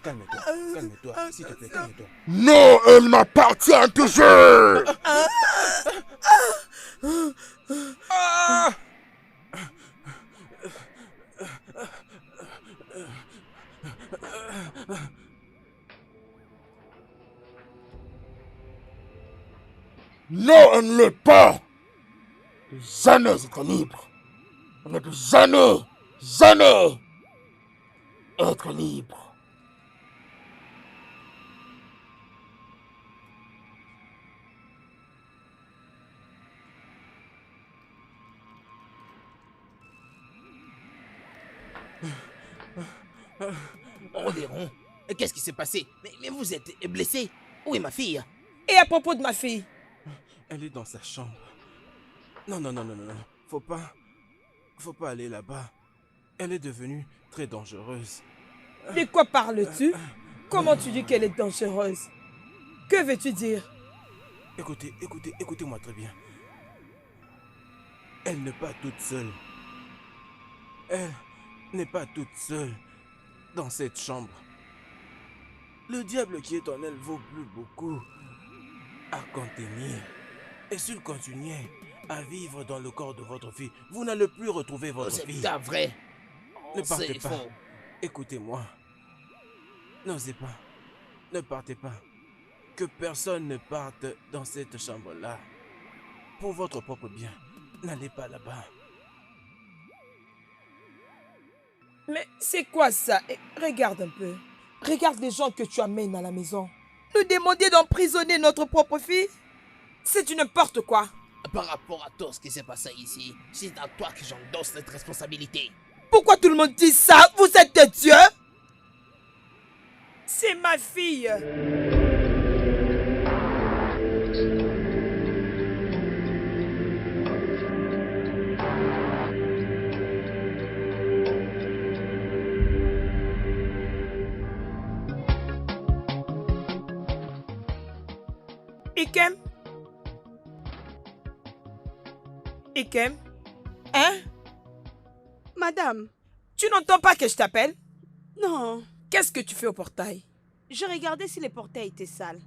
Calme-toi, calme-toi, s'il te plaît, calme-toi. Non, elle m'appartient toujours. Non, elle ne l'est pas. Jamais être libre. Elle ne peut jamais être libre. Rodéron, qu'est-ce qui s'est passé? Mais vous êtes blessé? Où est ma fille? Et à propos de ma fille? Elle est dans sa chambre. Non. Faut pas aller là-bas. Elle est devenue très dangereuse. De quoi parles-tu? Comment tu dis qu'elle est dangereuse? Que veux-tu dire? Écoutez-moi très bien. Elle n'est pas toute seule. Elle n'est pas toute seule dans cette chambre. Le diable qui est en elle vaut plus beaucoup à contenir. Et s'il continuait à vivre dans le corps de votre fille, vous n'allez plus retrouver votre C'est fille. pas vrai. Ne partez C'est pas. faux. Écoutez-moi. N'osez pas. Ne partez pas. Que personne ne parte dans cette chambre-là. Pour votre propre bien. N'allez pas là-bas. Mais c'est quoi ça? Eh, regarde un peu. Regarde les gens que tu amènes à la maison. Nous demander d'emprisonner notre propre fille? C'est du n'importe quoi. Par rapport à tout ce qui s'est passé ici, c'est à toi que j'endosse cette responsabilité. Pourquoi tout le monde dit ça? Vous êtes des dieux? C'est ma fille. Ikem? Ikem? Hein? Madame, Tu n'entends pas que je t'appelle? non. Qu'est-ce que tu fais au portail? Je regardais si les portails étaient sales.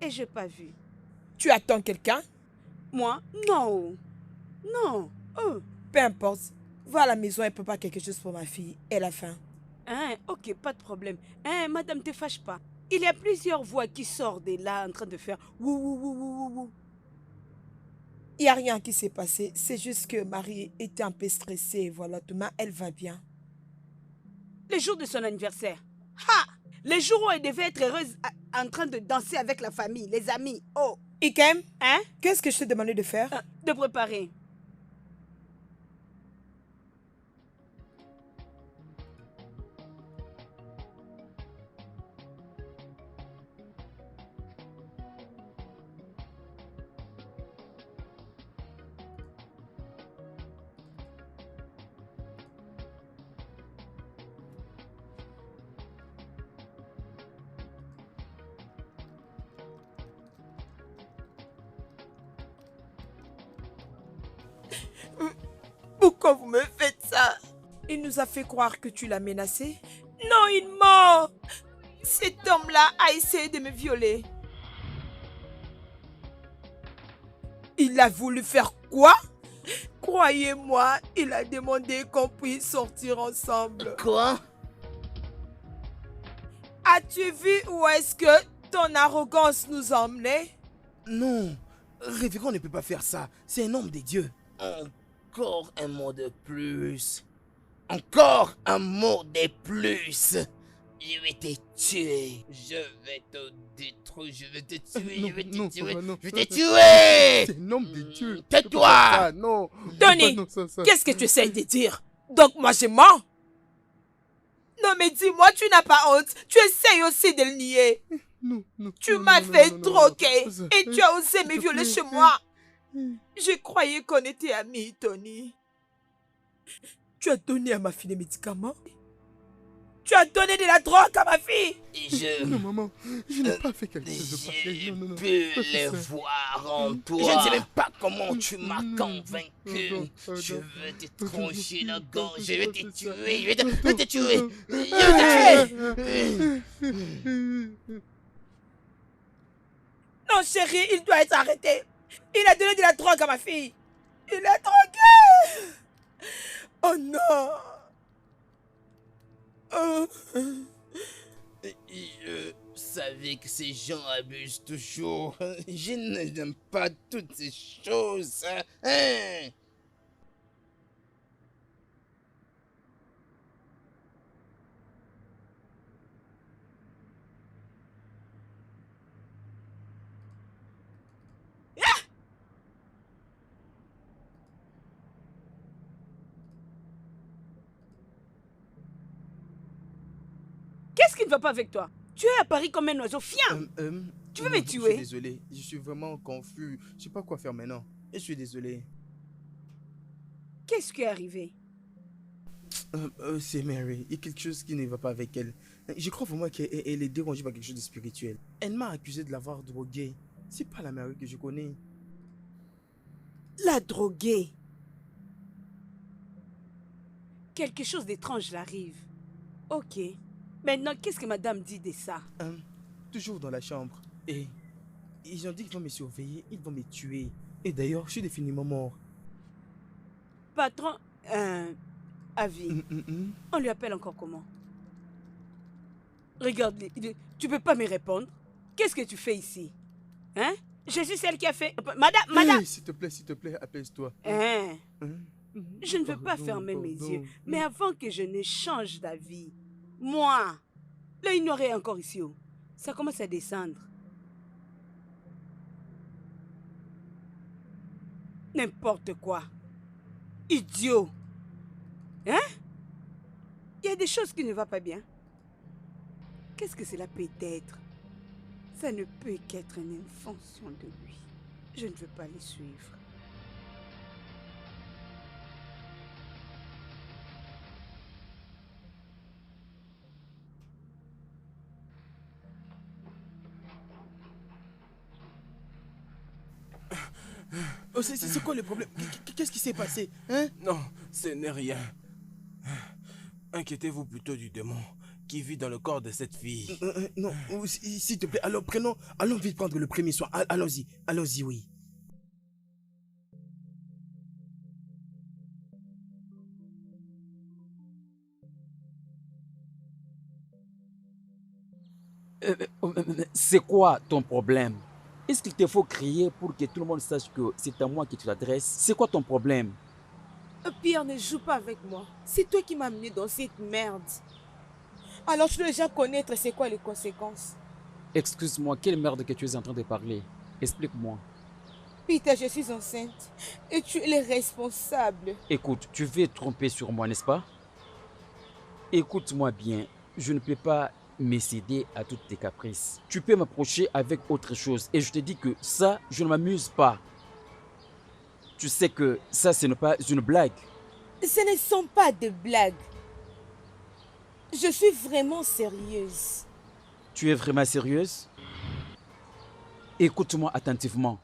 Et je n'ai pas vu. Tu attends quelqu'un? Moi? Non. Non. Oh. Peu importe. Va à la maison et prépare quelque chose pour ma fille. Elle a faim. Hein, ok, pas de problème. Hein, madame, te fâche pas. Il y a plusieurs voix qui sortent de là en train de faire wou wou wou wou wou wou. Il n'y a rien qui s'est passé. C'est juste que Marie était un peu stressée. Voilà, demain, elle va bien. Le jour de son anniversaire. Ha! Le jour où elle devait être heureuse en train de danser avec la famille, les amis. Oh! Ikem, Hein? qu'est-ce que je t'ai demandé de faire? De préparer. Pourquoi vous me faites ça? Il nous a fait croire que tu l'as menacé. Non, il ment. Cet homme-là a essayé de me violer. Il a voulu faire quoi? Croyez-moi, il a demandé qu'on puisse sortir ensemble. Quoi? As-tu vu où est-ce que ton arrogance nous a emmenés? Non, Révérend ne peut pas faire ça. C'est un homme de Dieu. Encore un mot de plus. Encore un mot de plus. Je vais te tuer. Je vais te détruire. Je vais te tuer. Non, Je vais te non, tuer. papa, non. Je vais te tuer. C'est un homme de Dieu. Tais-toi. Ah, non. Tony, Papa, non, ça. qu'est-ce que tu essayes de dire? Donc moi je mens? Non mais dis-moi, tu n'as pas honte. Tu essayes aussi de le nier. Non. Tu m'as fait non, troquer ça. et tu as osé me S'il te violer plaît. chez moi. Je croyais qu'on était amis, Tony. Tu as donné à ma fille des médicaments? Tu as donné de la drogue à ma fille? Non, maman, je n'ai pas fait quelque chose de pareil. J'ai Non. pu Ça, c'est les ça. voir en toi. Je Je ne ne sais sais même même pas comment tu m'as Non, convaincu. non, Je non. vais te Non, trancher la non, gorge. non, Je vais non, te c'est ça. tuer. Je vais te tuer. Non. Je vais te tuer. Non, chérie, il doit être arrêté. Il a donné de la drogue à ma fille. Il a drogué. Oh non. Oh. Je savais que ces gens abusent toujours. Je n'aime pas toutes ces choses. Hein? Qu'est-ce qui ne va pas avec toi? Tu es à Paris comme un oiseau. Viens! Tu veux me Je tuer? suis désolé. Je suis vraiment confus. Je sais pas quoi faire maintenant. Je suis désolé. Qu'est-ce qui est arrivé? C'est Mary. Il y a quelque chose qui ne va pas avec elle. Je crois vraiment qu'elle est dérangée par quelque chose de spirituel. Elle m'a accusé de l'avoir droguée. C'est pas la Mary que je connais. La droguée. Quelque chose d'étrange l'arrive. Ok. Maintenant, qu'est-ce que madame dit de ça? Toujours dans la chambre. Et ils ont dit qu'ils vont me surveiller, ils vont me tuer. Et d'ailleurs, je suis définitivement mort. Patron, Avi, on lui appelle encore comment? Regarde, tu peux pas me répondre. Qu'est-ce que tu fais ici? Hein? Je suis celle qui a fait... Madame! Hey, s'il te plaît, apaise-toi. Je ne veux pas fermer mes yeux, mais avant que je ne change d'avis, moi, l'œil noir est encore ici. Oh. Ça commence à descendre. N'importe quoi. Idiot. Hein? Il y a des choses qui ne vont pas bien. Qu'est-ce que cela peut être? Ça ne peut qu'être une invention de lui. Je ne veux pas les suivre. Oh, c'est quoi le problème? Qu'est-ce qui s'est passé? Hein? Non, ce n'est rien. Inquiétez-vous plutôt du démon qui vit dans le corps de cette fille. Non, s'il te plaît, alors allons vite prendre le premier soin. Allons-y, oui. C'est quoi ton problème? Est-ce qu'il te faut crier pour que tout le monde sache que c'est à moi que tu t'adresses? C'est quoi ton problème? Pierre, ne joue pas avec moi. C'est toi qui m'as amené dans cette merde. Alors tu dois déjà connaître c'est quoi les conséquences. Excuse-moi, quelle merde que tu es en train de parler? Explique-moi. Peter, je suis enceinte. Et tu es le responsable. Écoute, tu veux te tromper sur moi, n'est-ce pas? Écoute-moi bien, je ne peux pas me céder à toutes tes caprices. Tu peux m'approcher avec autre chose et je te dis que ça, je ne m'amuse pas. Tu sais que ça, ce n'est pas une blague. Ce ne sont pas de blagues. Je suis vraiment sérieuse. Tu es vraiment sérieuse? Écoute-moi attentivement.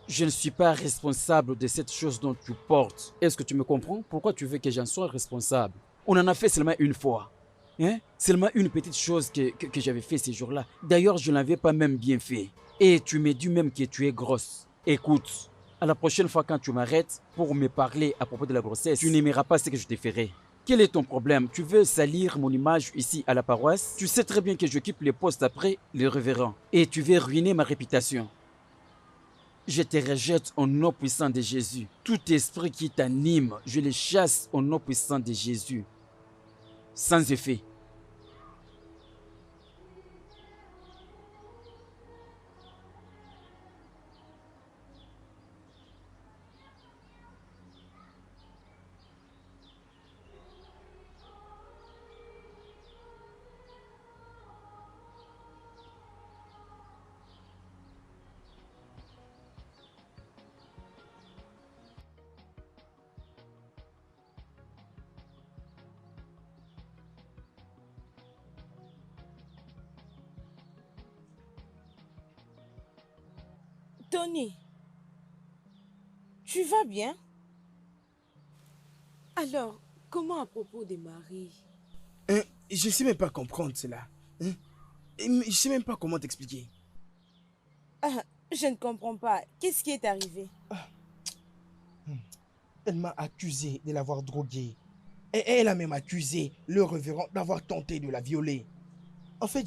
Je ne suis pas responsable de cette chose dont tu portes. Est-ce que tu me comprends? Pourquoi tu veux que j'en sois responsable? On en a fait seulement une fois. Hein? Seulement une petite chose que j'avais fait ces jours-là. D'ailleurs, je ne l'avais pas même bien fait. Et tu me dis même que tu es grosse. Écoute, à la prochaine fois quand tu m'arrêtes pour me parler à propos de la grossesse, tu n'aimeras pas ce que je te ferai. Quel est ton problème? Tu veux salir mon image ici à la paroisse? Tu sais très bien que j'occupe les postes après le révérend. Et tu veux ruiner ma réputation. Je te rejette au nom puissant de Jésus. Tout esprit qui t'anime, je le chasse au nom puissant de Jésus. Sans effet. Tony, tu vas bien? Alors, comment à propos de Marie? Je ne sais même pas comprendre cela. Je ne sais même pas comment t'expliquer. Ah, je ne comprends pas. Qu'est-ce qui est arrivé? Elle m'a accusé de l'avoir droguée. Et elle a même accusé le révérend d'avoir tenté de la violer. En fait,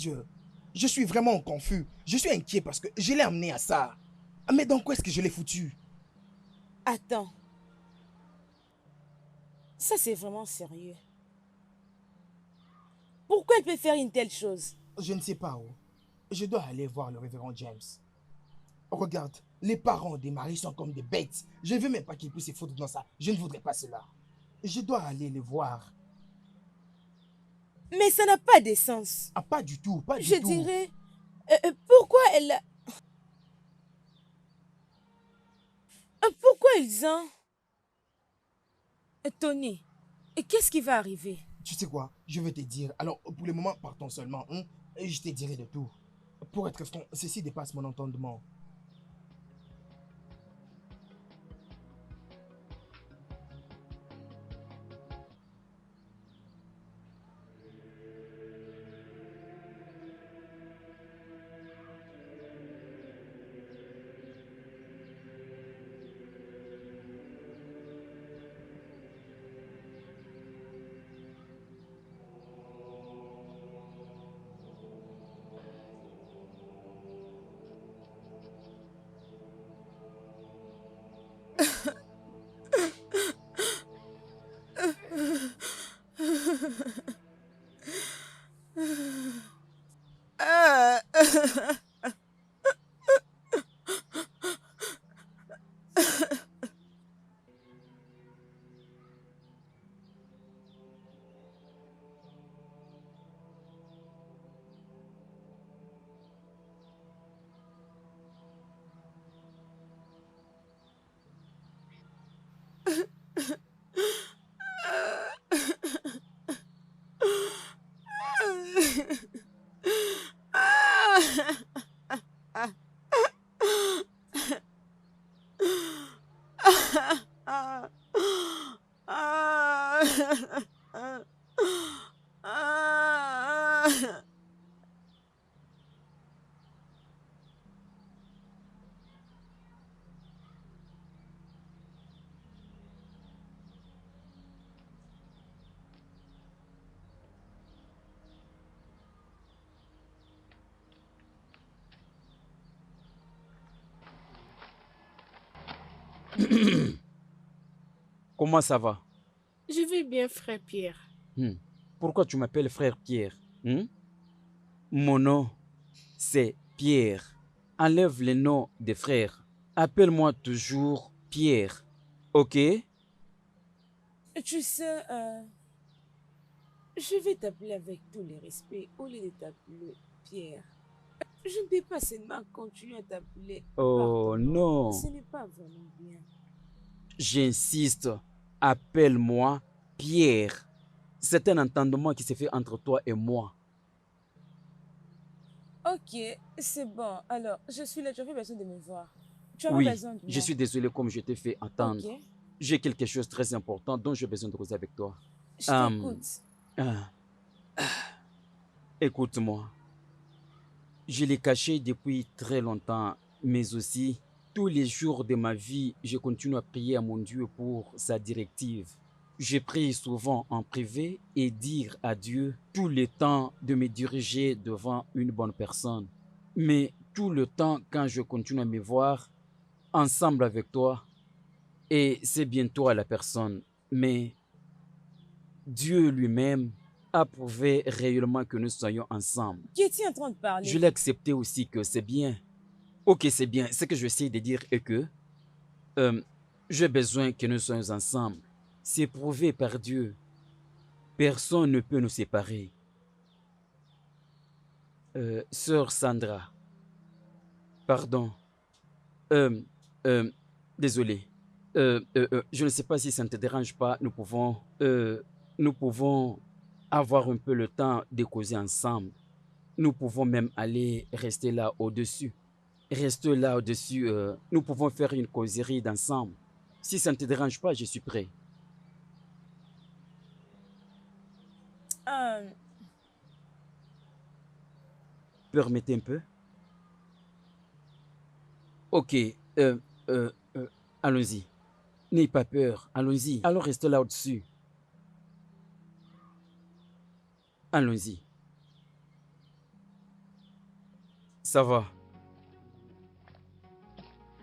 je suis vraiment confus. Je suis inquiet parce que je l'ai amené à ça. Mais dans quoi est-ce que je l'ai foutu? Attends. Ça, c'est vraiment sérieux. Pourquoi elle peut faire une telle chose? Je ne sais pas où. Je dois aller voir le révérend James. Regarde, les parents des maris sont comme des bêtes. Je ne veux même pas qu'ils puissent se foutre dans ça. Je ne voudrais pas cela. Je dois aller les voir. Mais ça n'a pas de sens. Ah, pas du tout, pas du tout. Je dirais... pourquoi elle a... Pourquoi ils ont... Tony, Et qu'est-ce qui va arriver? Tu sais quoi? Je vais te dire. Alors, pour le moment, partons seulement. Hein, et je te dirai de tout. Pour être franc, ceci dépasse mon entendement. Comment ça va? Je vais bien, frère Pierre. Hmm. Pourquoi tu m'appelles frère Pierre? Mon nom, c'est Pierre. Enlève le nom des frères. Appelle-moi toujours Pierre. Ok? Tu sais, je vais t'appeler avec tous les respects au lieu de t'appeler Pierre. Je ne peux pas seulement continuer à t'appeler par Oh ton nom. non. Ce n'est pas vraiment bien. J'insiste. Appelle-moi Pierre. C'est un entendement qui s'est fait entre toi et moi. Ok, c'est bon. Alors, je suis là, tu avais besoin de me voir. Tu avais Oui, besoin de je moi. suis désolé comme je t'ai fait entendre. Ok, J'ai quelque chose de très important dont j'ai besoin de causer avec toi. je t'écoute. Ah, Écoute-moi. Je l'ai caché depuis très longtemps, mais aussi, tous les jours de ma vie, je continue à prier à mon Dieu pour sa directive. Je prie souvent en privé et dire à Dieu tout le temps de me diriger devant une bonne personne. Mais tout le temps, quand je continue à me voir ensemble avec toi, et c'est bien toi la personne, mais Dieu lui-même a prouvé réellement que nous soyons ensemble. Qui es-tu en train de Je parler? l'ai accepté aussi que c'est bien. Ok, c'est bien. Ce que je sais de dire est que j'ai besoin que nous soyons ensemble. C'est prouvé par Dieu. Personne ne peut nous séparer. Sœur Sandra, pardon. Euh, euh, Désolé. Je ne sais pas si ça ne te dérange pas. Nous pouvons avoir un peu le temps de causer ensemble. Nous pouvons même aller rester là au-dessus. Rester là au-dessus. Nous pouvons faire une causerie d'ensemble. Si ça ne te dérange pas, je suis prêt. Euh, Permettez un peu. Ok. Allons-y. N'aie pas peur. Allons-y. Allons rester là au-dessus. Allons-y. Ça va.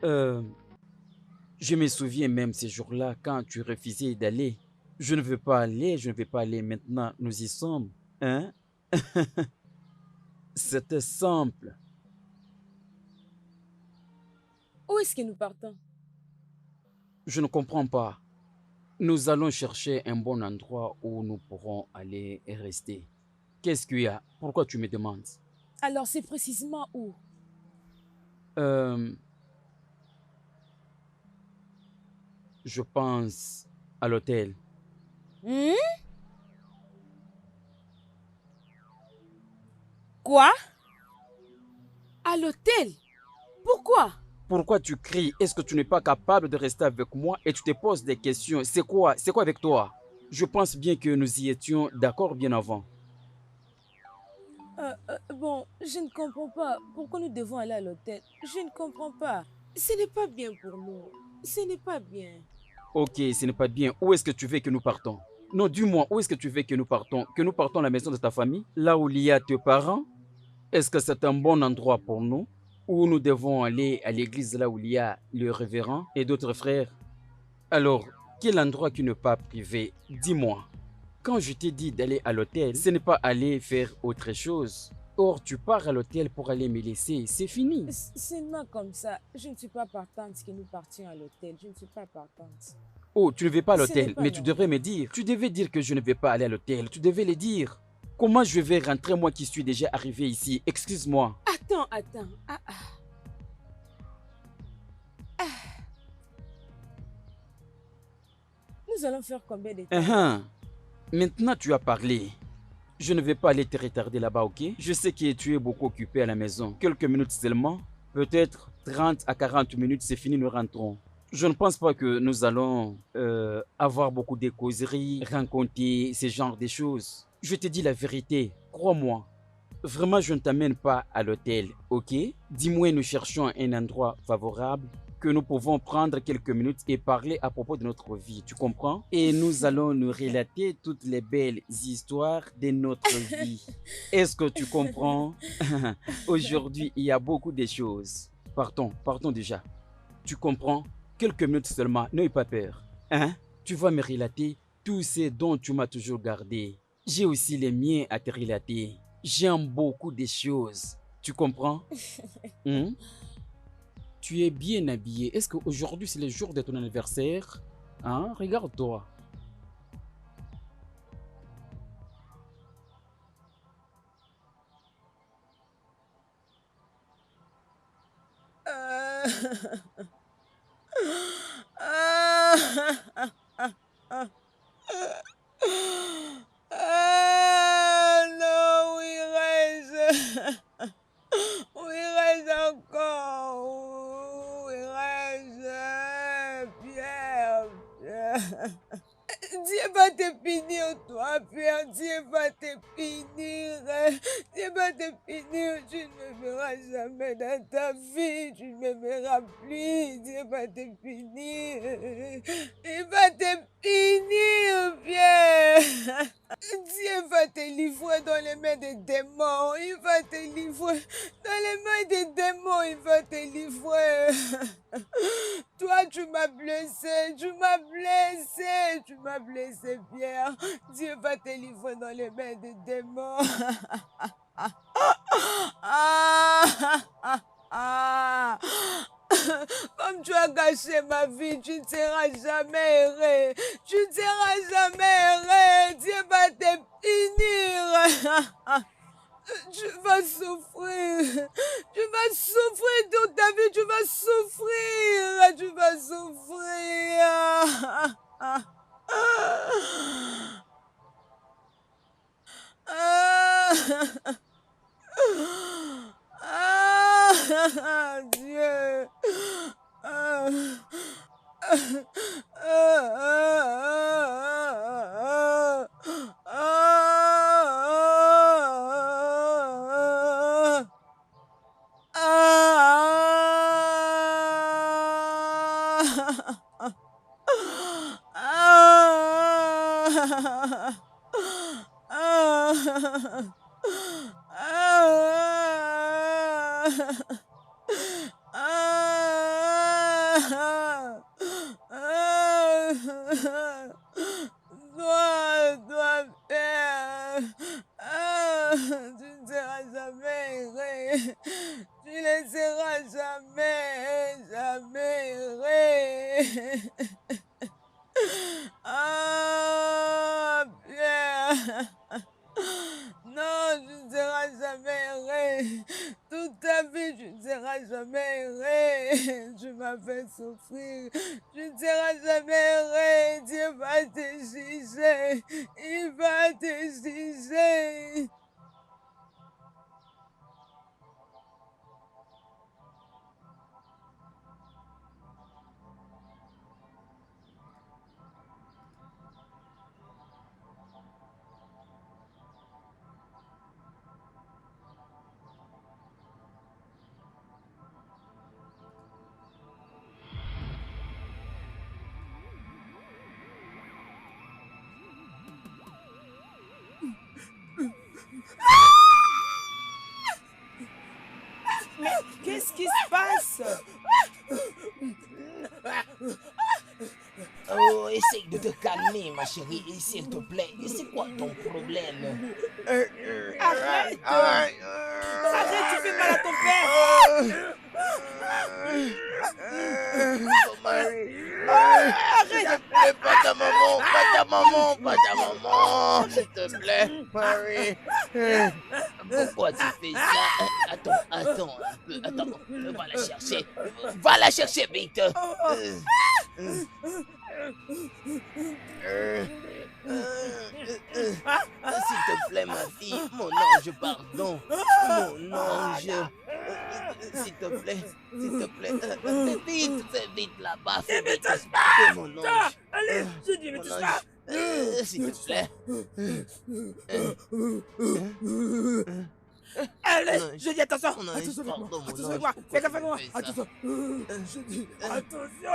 Je me souviens même ces jours-là quand tu refusais d'aller. Je ne veux pas aller, je ne veux pas aller maintenant. Nous y sommes. Hein? C'était simple. où est-ce que nous partons? Je ne comprends pas. Nous allons chercher un bon endroit où nous pourrons aller et rester. Qu'est-ce qu'il y a? Pourquoi tu me demandes? Alors, c'est précisément où? Je pense à l'hôtel. Hmm? Quoi? À l'hôtel? Pourquoi? Pourquoi tu cries? Est-ce que tu n'es pas capable de rester avec moi et tu te poses des questions? C'est quoi? C'est quoi avec toi? Je pense bien que nous y étions d'accord bien avant. Bon, je ne comprends pas. Pourquoi nous devons aller à l'hôtel? Je ne comprends pas. Ce n'est pas bien pour nous. Ce n'est pas bien. Ok, ce n'est pas bien. Où est-ce que tu veux que nous partons? Non, dis-moi, où est-ce que tu veux que nous partons? Que nous partons à la maison de ta famille? Là où il y a tes parents? Est-ce que c'est un bon endroit pour nous? Ou nous devons aller à l'église là où il y a le révérend et d'autres frères? Alors, quel endroit qui n'est pas privé? Dis-moi. Quand je t'ai dit d'aller à l'hôtel, ce n'est pas aller faire autre chose. Or, tu pars à l'hôtel pour aller me laisser, c'est fini. Seulement comme ça, je ne suis pas partante que nous partions à l'hôtel. Je ne suis pas partante. Oh, tu ne vais pas à Ce n'est l'hôtel, pas mais tu devrais normal. me dire. Tu devais dire que je ne vais pas aller à l'hôtel, tu devais le dire. Comment je vais rentrer moi qui suis déjà arrivé ici? Excuse-moi. Attends. Nous allons faire combien de temps? Uhum. Maintenant tu as parlé. Je ne vais pas aller te retarder là-bas, ok? Je sais que tu es beaucoup occupé à la maison. Quelques minutes seulement. Peut-être 30 à 40 minutes, c'est fini, nous rentrons. Je ne pense pas que nous allons avoir beaucoup de causeries, rencontrer ce genre de choses. Je te dis la vérité, crois-moi. Vraiment, je ne t'amène pas à l'hôtel, ok? Dis-moi, nous cherchons un endroit favorable que nous pouvons prendre quelques minutes et parler à propos de notre vie, tu comprends? Et nous allons nous relater toutes les belles histoires de notre vie. Est-ce que tu comprends? Aujourd'hui, il y a beaucoup de choses. Partons déjà. Tu comprends? Quelques minutes seulement, n'aie pas peur. Hein? Tu vas me relater tout ce dont tu m'as toujours gardé. J'ai aussi les miens à te relater. J'aime beaucoup de choses. Tu comprends? Hein? Tu es bien habillé. Est-ce qu'aujourd'hui c'est le jour de ton anniversaire? Hein? Regarde-toi. Non, oui, reste. Oui, reste encore. Oui, reste. Pierre. Dieu va te punir, toi, Pierre. Dieu va te punir. Dieu va te punir. Tu ne me verras jamais dans ta vie. Tu ne me verras plus. Dieu va te punir. Il va te punir, Pierre. Dieu va te livrer dans les mains des démons. Il va te livrer dans les mains des démons. Il va te livrer. Toi, tu m'as blessé. Tu m'as blessé. Tu m'as blessé, Pierre. Dieu va te livrer dans les mains des démons. Comme tu as gâché ma vie, tu ne seras jamais erré. Tu ne seras jamais erré. Dieu va te punir. Tu vas souffrir. Tu vas souffrir toute ta vie. Tu vas souffrir. Tu vas souffrir. Dieu. Toi, Père, tu ne seras jamais erré. Tu ne seras jamais erré. Pierre. Non, tu ne seras jamais erré. Toute ta vie, tu ne seras jamais erré. Tu m'as fait souffrir. Tu ne seras jamais erré. Dieu va te juger. Il va décider. Mais qu'est-ce qui se passe? Oh, essaye de te calmer, ma chérie, s'il te plaît. C'est quoi ton problème? Arrête! Arrête, tu fais mal à ton père! Arrête! Pas ta maman, pas ta maman, pas ta maman, s'il te plaît, Marie. Pourquoi tu fais ça? Attends un peu, attends, va la chercher. Va la chercher, vite. S'il te plaît, ma fille, mon ange, pardon. Mon ange. S'il te plaît, fais vite là-bas, fais vite, mon ange. Allez, je dis, mais tu ça! S'il te plaît. Allez, je dis attention! Mon ange, Attention avec moi! pardon, mon Attention ange, avec moi! pourquoi Fais gaffe tu avec moi! fais ça? Attention! Je dis attention!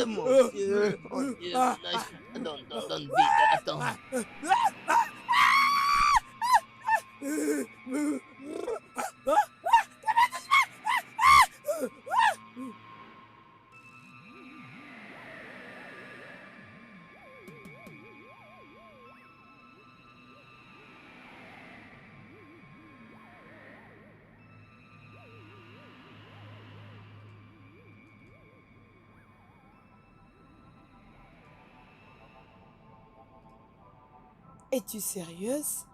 Mon Dieu, mon Dieu, mon ange. Donne vite, attends. Es-tu sérieuse?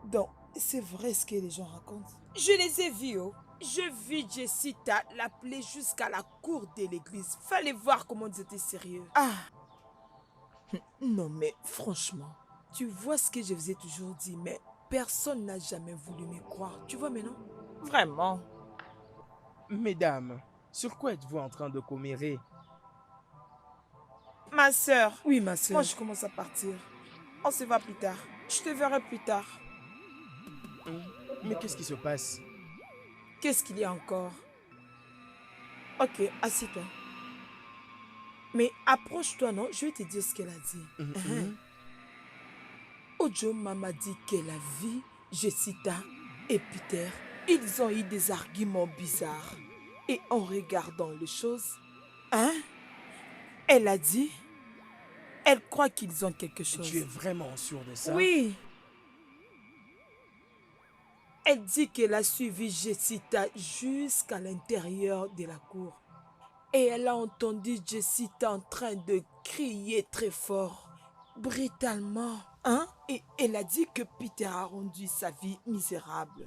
Donc, c'est vrai ce que les gens racontent. Je les ai vus, oh. Je vis Jessica l'appeler jusqu'à la cour de l'église. Fallait voir comment ils étaient sérieux. Ah! Non, mais franchement, tu vois ce que je vous ai toujours dit, mais personne n'a jamais voulu me croire. Tu vois maintenant? Vraiment. Mesdames, sur quoi êtes-vous en train de commérer? Ma soeur. Oui, ma soeur. Moi, je commence à partir. On se voit plus tard. Je te verrai plus tard. Mais qu'est-ce qui se passe? Qu'est-ce qu'il y a encore? Ok, assieds-toi. Mais approche-toi, non? Je vais te dire ce qu'elle a dit. Ojo m'a dit qu'elle a vu Jessica et Peter. Ils ont eu des arguments bizarres. Et en regardant les choses, elle a dit... Elle croit qu'ils ont quelque chose. Tu es vraiment sûr de ça? Oui. Elle dit qu'elle a suivi Jessica jusqu'à l'intérieur de la cour. Et elle a entendu Jessica en train de crier très fort, brutalement. Et elle a dit que Peter a rendu sa vie misérable.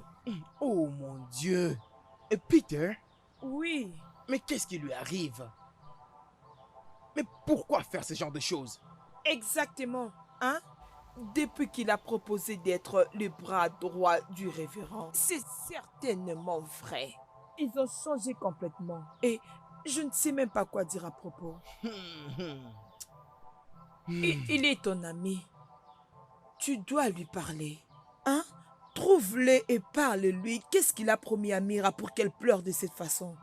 Oh mon Dieu! Et Peter? Oui. Mais qu'est-ce qui lui arrive? Mais pourquoi faire ce genre de choses? Exactement, Depuis qu'il a proposé d'être le bras droit du révérend, c'est certainement vrai. Ils ont changé complètement. Et je ne sais même pas quoi dire à propos. Il est ton ami. Tu dois lui parler. Trouve-le et parle-lui. Qu'est-ce qu'il a promis à Mira pour qu'elle pleure de cette façon?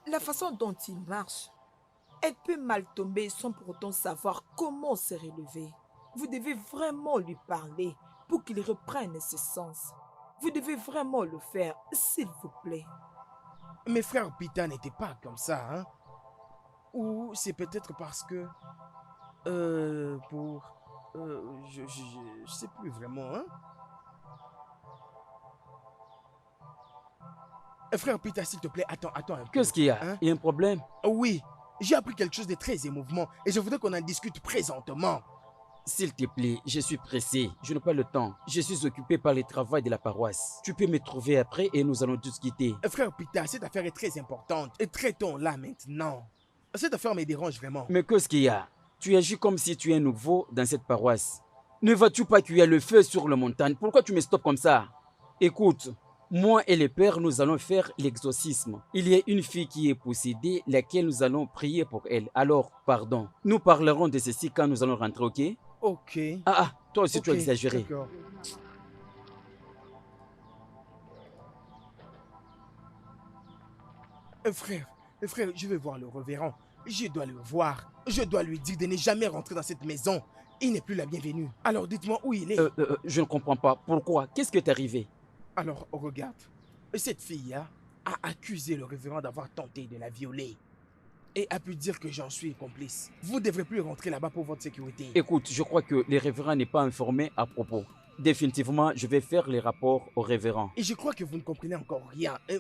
La façon dont il marche, elle peut mal tomber sans pour autant savoir comment se relever. Vous devez vraiment lui parler pour qu'il reprenne ses sens. Vous devez vraiment le faire, s'il vous plaît. Mes frères Peter n'étaient pas comme ça, Ou c'est peut-être parce que... je sais plus vraiment, Frère Peter, s'il te plaît, attends un peu. Qu'est-ce qu'il y a? Il y a un problème? Oui, j'ai appris quelque chose de très émouvant et je voudrais qu'on en discute présentement. S'il te plaît, je suis pressé. Je n'ai pas le temps. Je suis occupé par le travail de la paroisse. Tu peux me trouver après et nous allons discuter. Frère Peter, cette affaire est très importante et traitons-la maintenant. Cette affaire me dérange vraiment. Mais qu'est-ce qu'il y a? Tu agis comme si tu es nouveau dans cette paroisse. Ne vois-tu pas qu'il y a le feu sur la montagne? Pourquoi tu me stoppes comme ça? Écoute, moi et les pères, nous allons faire l'exorcisme. Il y a une fille qui est possédée, laquelle nous allons prier pour elle. Alors, pardon. Nous parlerons de ceci quand nous allons rentrer, ok? Ok. Toi aussi tu as Ok, exagéré. D'accord. Frère, je vais voir le révérend. Je dois le voir. Je dois lui dire de ne jamais rentrer dans cette maison. Il n'est plus la bienvenue. Alors dites-moi où il est. Je ne comprends pas. Pourquoi? Qu'est-ce qui est arrivé? Alors regarde. Cette fille-là a accusé le révérend d'avoir tenté de la violer. Et a pu dire que j'en suis complice. Vous ne devrez plus rentrer là-bas pour votre sécurité. Écoute, je crois que le révérend n'est pas informé à propos. Définitivement, je vais faire les rapports au révérend. Et je crois que vous ne comprenez encore rien. Et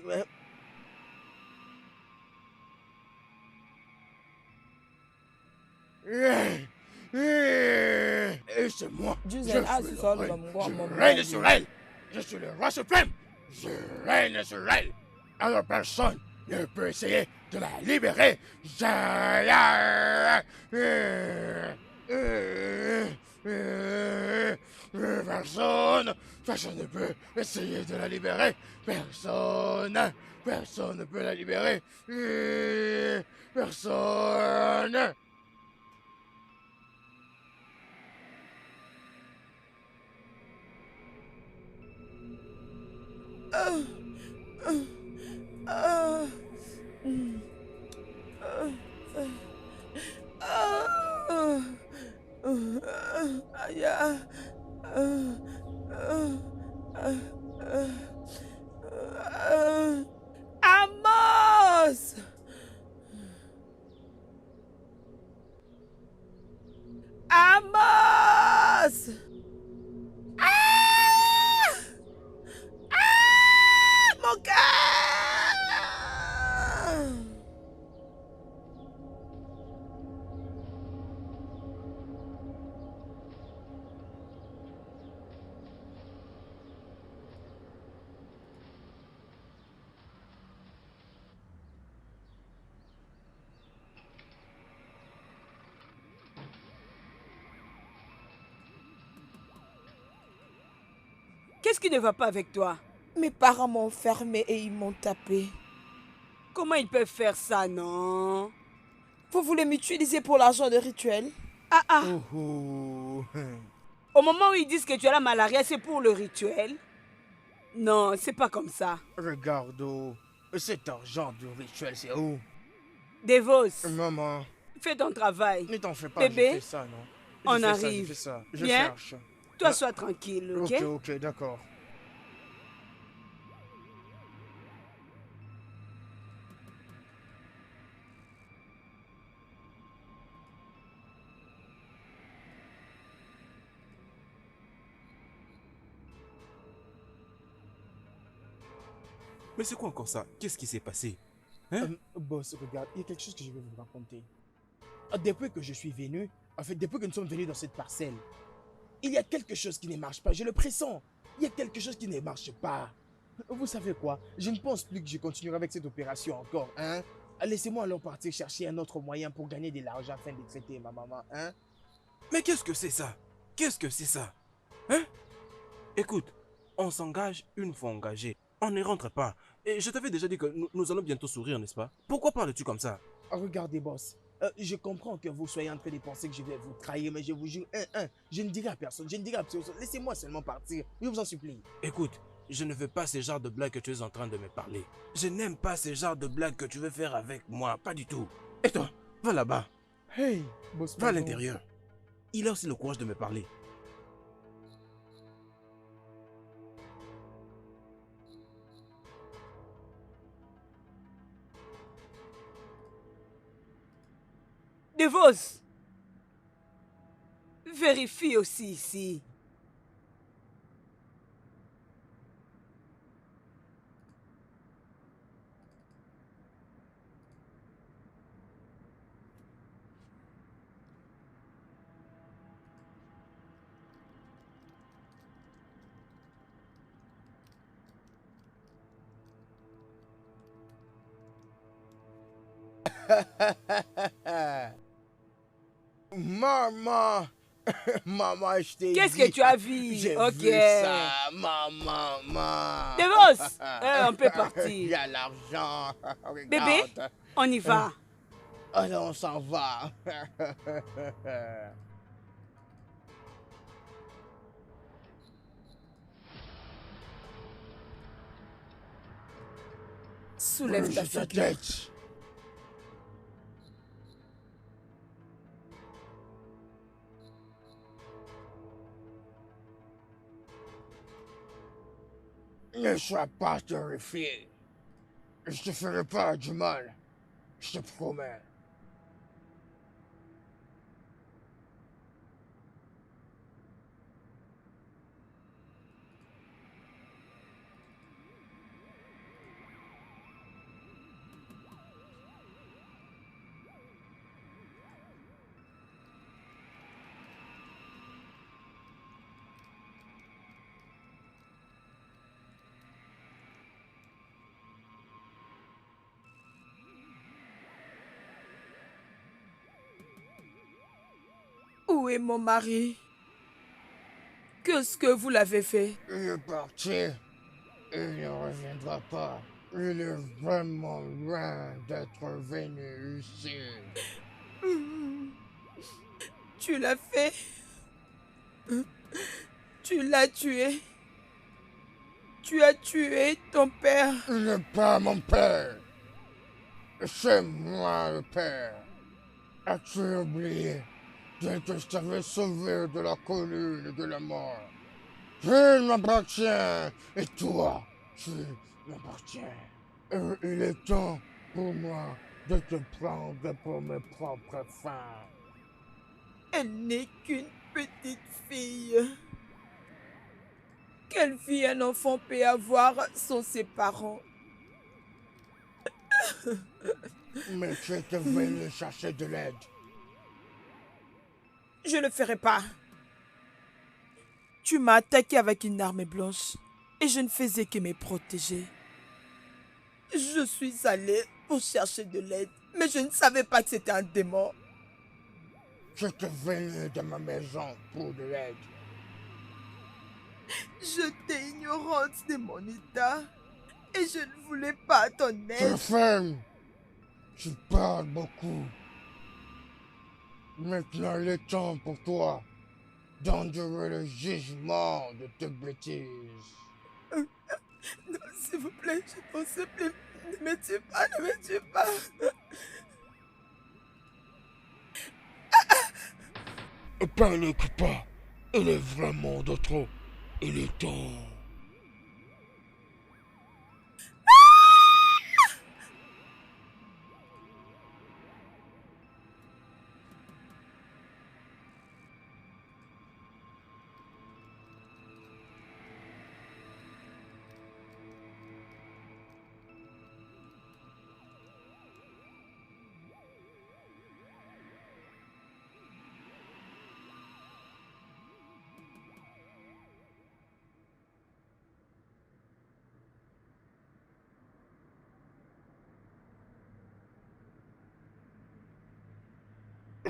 c'est moi. Je suis le règne sur elle. Je suis le roi suprême. Je règne sur elle. Alors personne ne peut essayer de la libérer. Personne ne peut essayer de la libérer. Personne ne peut la libérer. Personne. Amos! Amos! Mon cœur! Qu'est-ce qui ne va pas avec toi? Mes parents m'ont fermé et ils m'ont tapé. Comment ils peuvent faire ça, non? Vous voulez m'utiliser pour l'argent de rituel? Oh. Au moment où ils disent que tu as la malaria, c'est pour le rituel? Non, c'est pas comme ça. Regarde, cet argent du rituel, c'est où? Devos, Maman, fais ton travail. ne t'en fais pas, Bébé, je fais ça, non? on Je fais ça, arrive. je fais ça. Je Viens. cherche. Toi, sois tranquille, ok? Ok, d'accord. Mais c'est quoi encore ça? Qu'est-ce qui s'est passé? Boss, regarde, il y a quelque chose que je vais vous raconter. Depuis que je suis venu, depuis que nous sommes venus dans cette parcelle, il y a quelque chose qui ne marche pas, je le pressens. Il y a quelque chose qui ne marche pas. Vous savez quoi? Je ne pense plus que je continuerai avec cette opération encore, hein? Laissez-moi alors partir chercher un autre moyen pour gagner de l'argent afin de traiter ma maman, hein? Mais qu'est-ce que c'est ça? Qu'est-ce que c'est ça? Hein? Écoute, on s'engage une fois engagé. On ne rentre pas. Et je t'avais déjà dit que nous allons bientôt sourire, n'est-ce pas? Pourquoi parles-tu comme ça? Regardez, boss. Je comprends que vous soyez en train de penser que je vais vous trahir, mais je vous jure, je ne dirai à personne, je ne dirai à personne. Laissez-moi seulement partir, je vous en supplie. Écoute, je ne veux pas ce genre de blague que tu es en train de me parler. Je n'aime pas ce genre de blague que tu veux faire avec moi, pas du tout. Et toi, va là-bas. Hey, boss. Va à l'intérieur. Il a aussi le courage de me parler. Devos, vérifie aussi ici. Maman, maman, je t'ai dit. Qu'est-ce que tu as vu? J'ai Ok. vu ça, maman. Devos, on peut Il y partir. a l'argent. Bébé, Regarde. on y va. Allez, on s'en va. Soulève ta Bouge ta figure. tête. Ne sois pas terrifié. Je te ferai pas du mal. Je te promets. Où est mon mari? Qu'est-ce que vous l'avez fait? Il est parti. Il ne reviendra pas. Il est vraiment loin d'être venu ici. Tu l'as fait? Tu l'as tué? Tu as tué ton père? Il n'est pas mon père. C'est moi le père. As-tu oublié que je t'avais sauvé de la colline et de la mort? Il m'appartient. Et toi, tu m'appartiens. Et il est temps pour moi de te prendre pour mes propres fins. Elle n'est qu'une petite fille. Quelle vie un enfant peut avoir sans ses parents? Mais tu étais venu chercher de l'aide. Je ne le ferai pas. Tu m'as attaqué avec une arme blanche et je ne faisais que me protéger. Je suis allée pour chercher de l'aide, mais je ne savais pas que c'était un démon. Tu étais venu de ma maison pour de l'aide. J'étais ignorante de mon état et je ne voulais pas ton Tu aide. fermes. Tu parles beaucoup. Maintenant, il est temps pour toi d'endurer le jugement de tes bêtises. Non, s'il vous plaît, je t'en supplie, ne me tuez pas, ne me tuez pas. Panique pas. Il est vraiment de trop. Il est temps.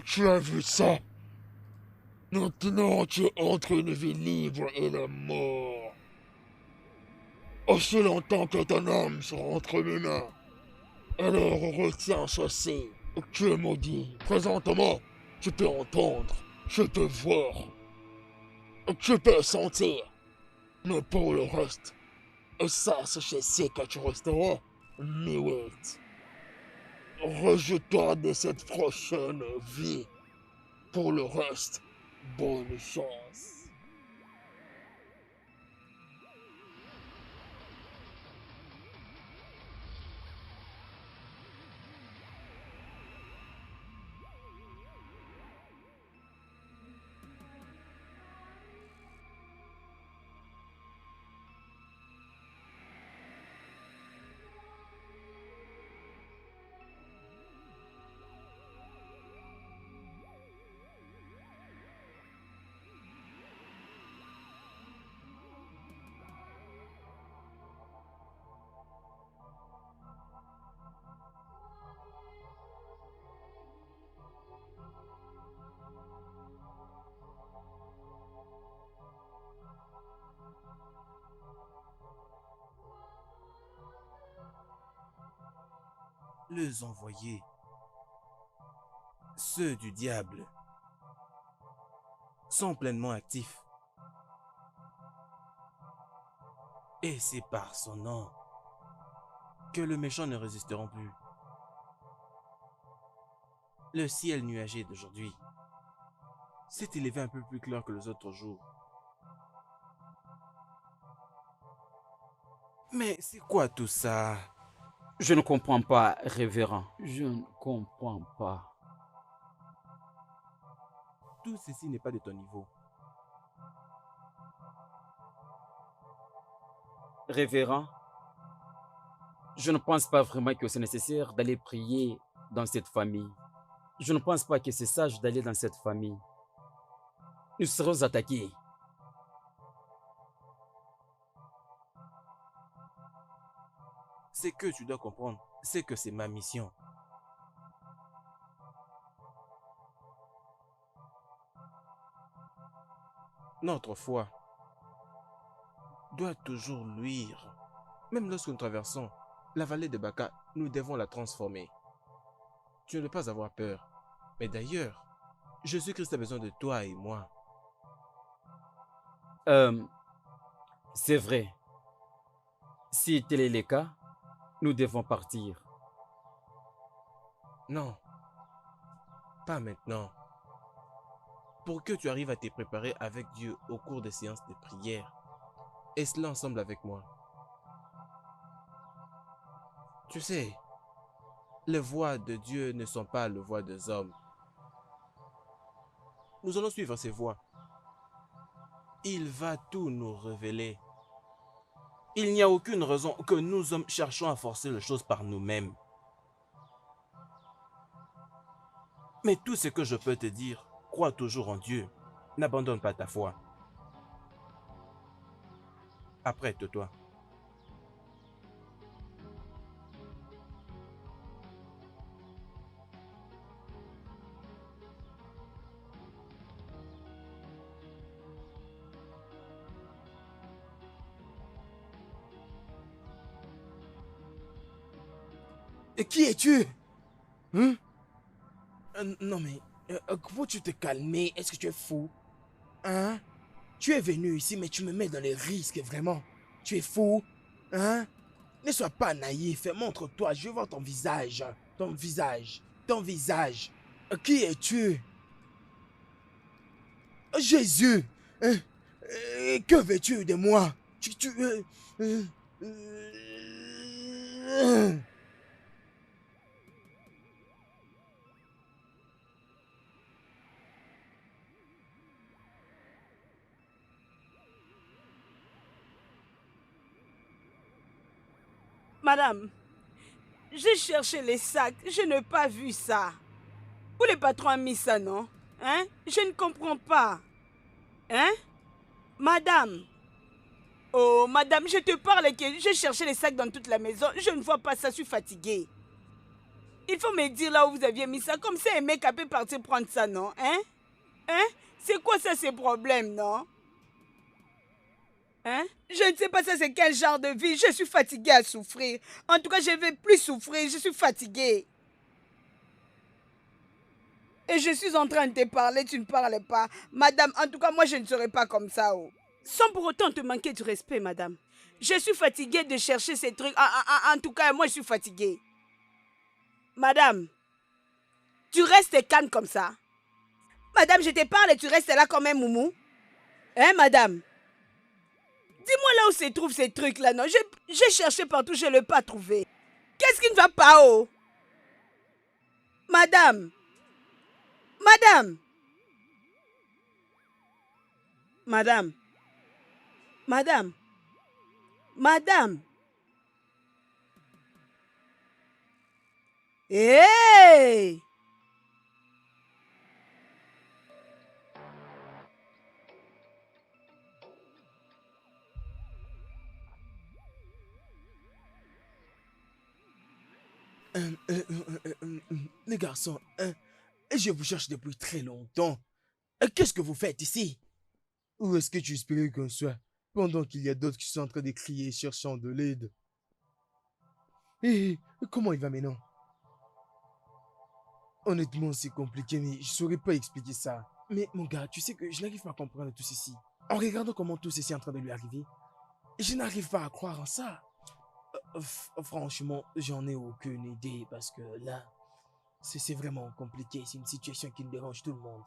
Tu as vu ça? Maintenant, tu es entre une vie libre et la mort. Aussi longtemps que ton âme sera entre mes mains. Alors retiens ceci. Tu es maudit. Présentement, tu peux entendre, tu peux voir, tu peux sentir. Mais pour le reste, sache je sais que tu resteras muette. Rejette-toi de cette prochaine vie. Pour le reste, bonne chance. les envoyés, ceux du diable, sont pleinement actifs. Et c'est par son nom que les méchants ne résisteront plus. Le ciel nuagé d'aujourd'hui s'est élevé un peu plus clair que les autres jours. Mais c'est quoi tout ça? Je ne comprends pas, révérend. Je ne comprends pas. Tout ceci n'est pas de ton niveau. Révérend, je ne pense pas vraiment que c'est nécessaire d'aller prier dans cette famille. Je ne pense pas que c'est sage d'aller dans cette famille. Nous serons attaqués. Ce que tu dois comprendre, c'est que c'est ma mission. Notre foi doit toujours luire. Même lorsque nous traversons la vallée de Baka, nous devons la transformer. Tu ne dois pas avoir peur. Mais d'ailleurs, Jésus-Christ a besoin de toi et moi. C'est vrai. Si tel est le cas, nous devons partir. Non, pas maintenant. Pour que tu arrives à te préparer avec Dieu au cours des séances de prière, et cela ensemble avec moi. Tu sais, les voix de Dieu ne sont pas les voix des hommes. Nous allons suivre ces voix. Il va tout nous révéler. Il n'y a aucune raison que nous hommes cherchons à forcer les choses par nous-mêmes. Mais tout ce que je peux te dire, crois toujours en Dieu. N'abandonne pas ta foi. Apprête-toi. Et qui es-tu? Hein? Non mais, peux-tu te calmer? Est-ce que tu es fou? Hein? Tu es venu ici, mais tu me mets dans les risques, vraiment. Tu es fou? Hein? Ne sois pas naïf, montre-toi, je veux voir ton visage. Ton visage. Ton visage. Qui es-tu? Jésus! Que veux-tu de moi? Madame, j'ai cherché les sacs, je n'ai pas vu ça. Où le patron a mis ça, non? Hein? Je ne comprends pas. Hein? Madame. Oh, madame, je te parle que j'ai cherché les sacs dans toute la maison. Je ne vois pas ça, je suis fatiguée. Il faut me dire là où vous aviez mis ça. Comme ça, un mec a pu partir prendre ça, non? Hein? Hein? C'est quoi ça, ces problèmes, non? Hein? Je ne sais pas ça, c'est quel genre de vie. Je suis fatiguée à souffrir. En tout cas, je ne vais plus souffrir. Je suis fatiguée. Et je suis en train de te parler, tu ne parles pas. Madame, en tout cas, moi, je ne serai pas comme ça. Oh. Sans pour autant te manquer du respect, madame. Je suis fatiguée de chercher ces trucs. En tout cas, moi, je suis fatiguée. Madame, tu restes calme comme ça. Madame, je te parle et tu restes là comme un moumou. Hein, madame? Dis-moi là où se trouvent ces trucs-là, non? J'ai cherché partout, je ne l'ai pas trouvé. Qu'est-ce qui ne va pas, oh? Madame! Madame! Madame! Madame! Madame! Hey! Les garçons, je vous cherche depuis très longtemps. Qu'est-ce que vous faites ici? Où est-ce que tu espérais qu'on soit pendant qu'il y a d'autres qui sont en train de crier cherchant de l'aide? Et comment il va maintenant? Honnêtement, c'est compliqué, mais je saurais pas expliquer ça. Mais mon gars, tu sais que je n'arrive pas à comprendre tout ceci. En regardant comment tout ceci est en train de lui arriver, je n'arrive pas à croire en ça. Franchement, j'en ai aucune idée parce que là, c'est vraiment compliqué. C'est une situation qui dérange tout le monde.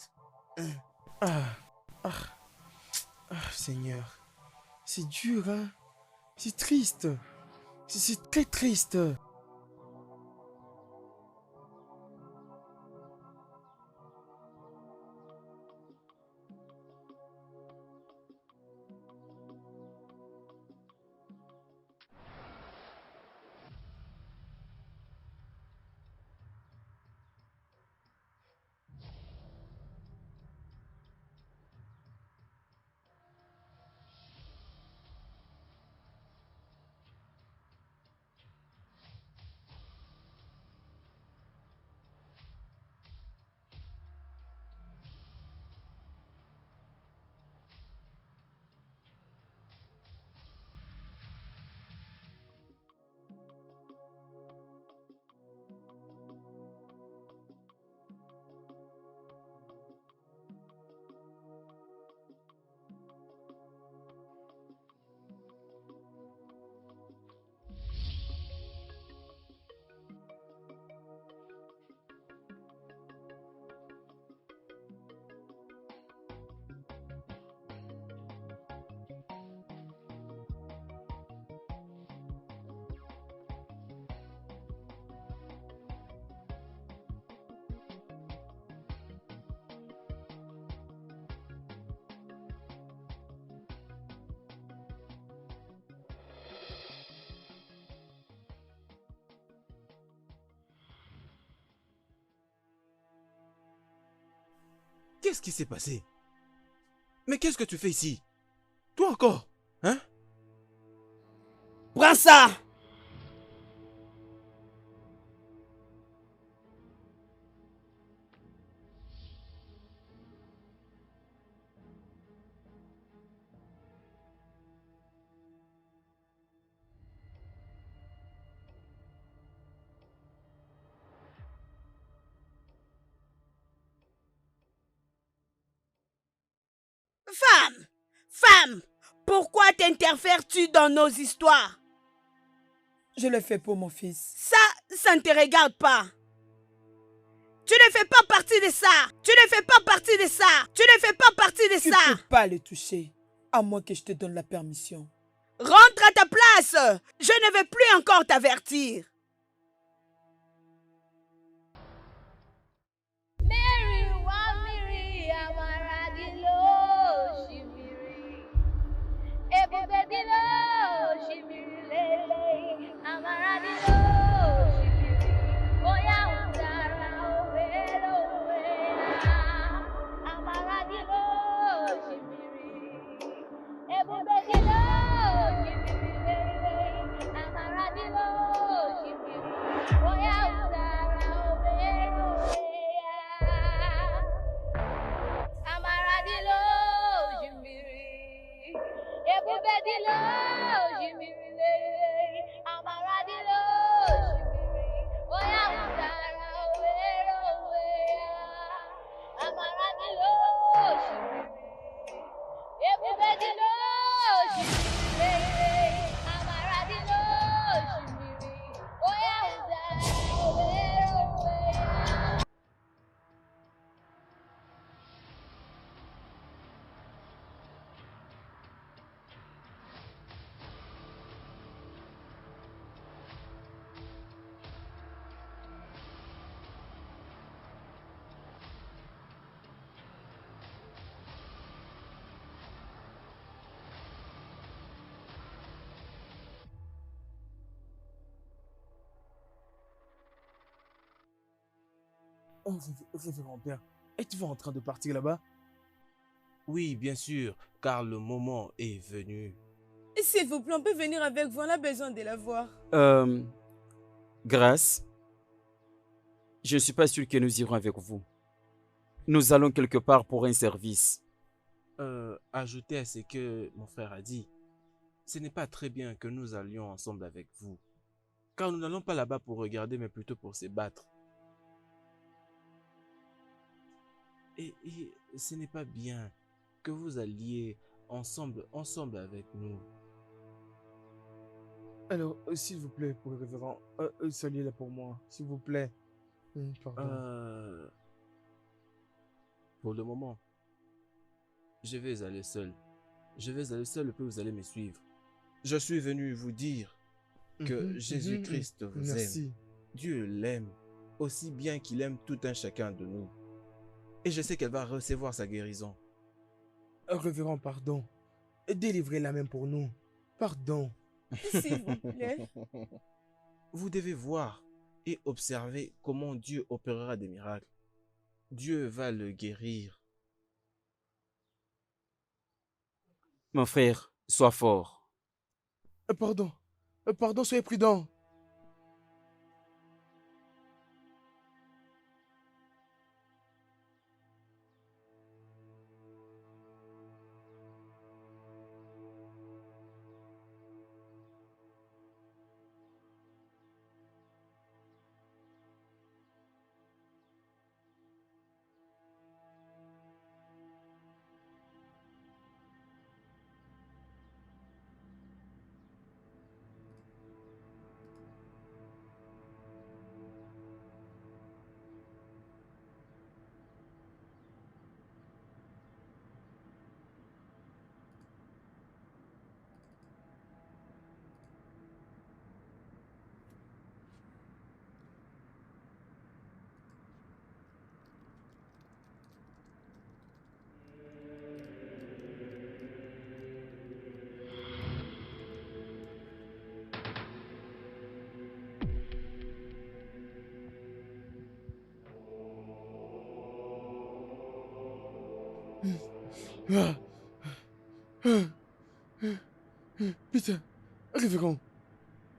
Ah, ah, Seigneur. C'est dur, hein? C'est triste. C'est très triste. Qu'est-ce qui s'est passé? Mais qu'est-ce que tu fais ici? Toi encore? Hein? Prends ça! Femme! Femme! Pourquoi t'interfères-tu dans nos histoires? Je l'ai fait pour mon fils. Ça ne te regarde pas. Tu ne fais pas partie de ça. Tu ne fais pas partie de ça. Tu ne fais pas partie de Tu ça. ne peux pas le toucher, à moins que je te donne la permission. Rentre à ta place. Je ne vais plus encore t'avertir. Oh, révérend père, êtes-vous en train de partir là-bas? Oui, bien sûr, car le moment est venu. S'il vous plaît, on peut venir avec vous, on a besoin de la voir. Grâce, je ne suis pas sûr que nous irons avec vous. Nous allons quelque part pour un service. Ajouter à ce que mon frère a dit, ce n'est pas très bien que nous allions ensemble avec vous. Car nous n'allons pas là-bas pour regarder, mais plutôt pour se battre. Et ce n'est pas bien que vous alliez ensemble avec nous. Alors, s'il vous plaît, pour le révérend, saluez-la pour moi, s'il vous plaît. Pardon. Pour le moment, je vais aller seul. Je vais aller seul et puis vous allez me suivre. Je suis venu vous dire que Jésus-Christ vous Merci. aime. Dieu l'aime aussi bien qu'il aime tout un chacun de nous. Et je sais qu'elle va recevoir sa guérison. Révérend, pardon. Délivrez-la même pour nous. Pardon. S'il vous plaît. Vous devez voir et observer comment Dieu opérera des miracles. Dieu va le guérir. Mon frère, sois fort. Pardon. Pardon, soyez prudent. Putain, révérend,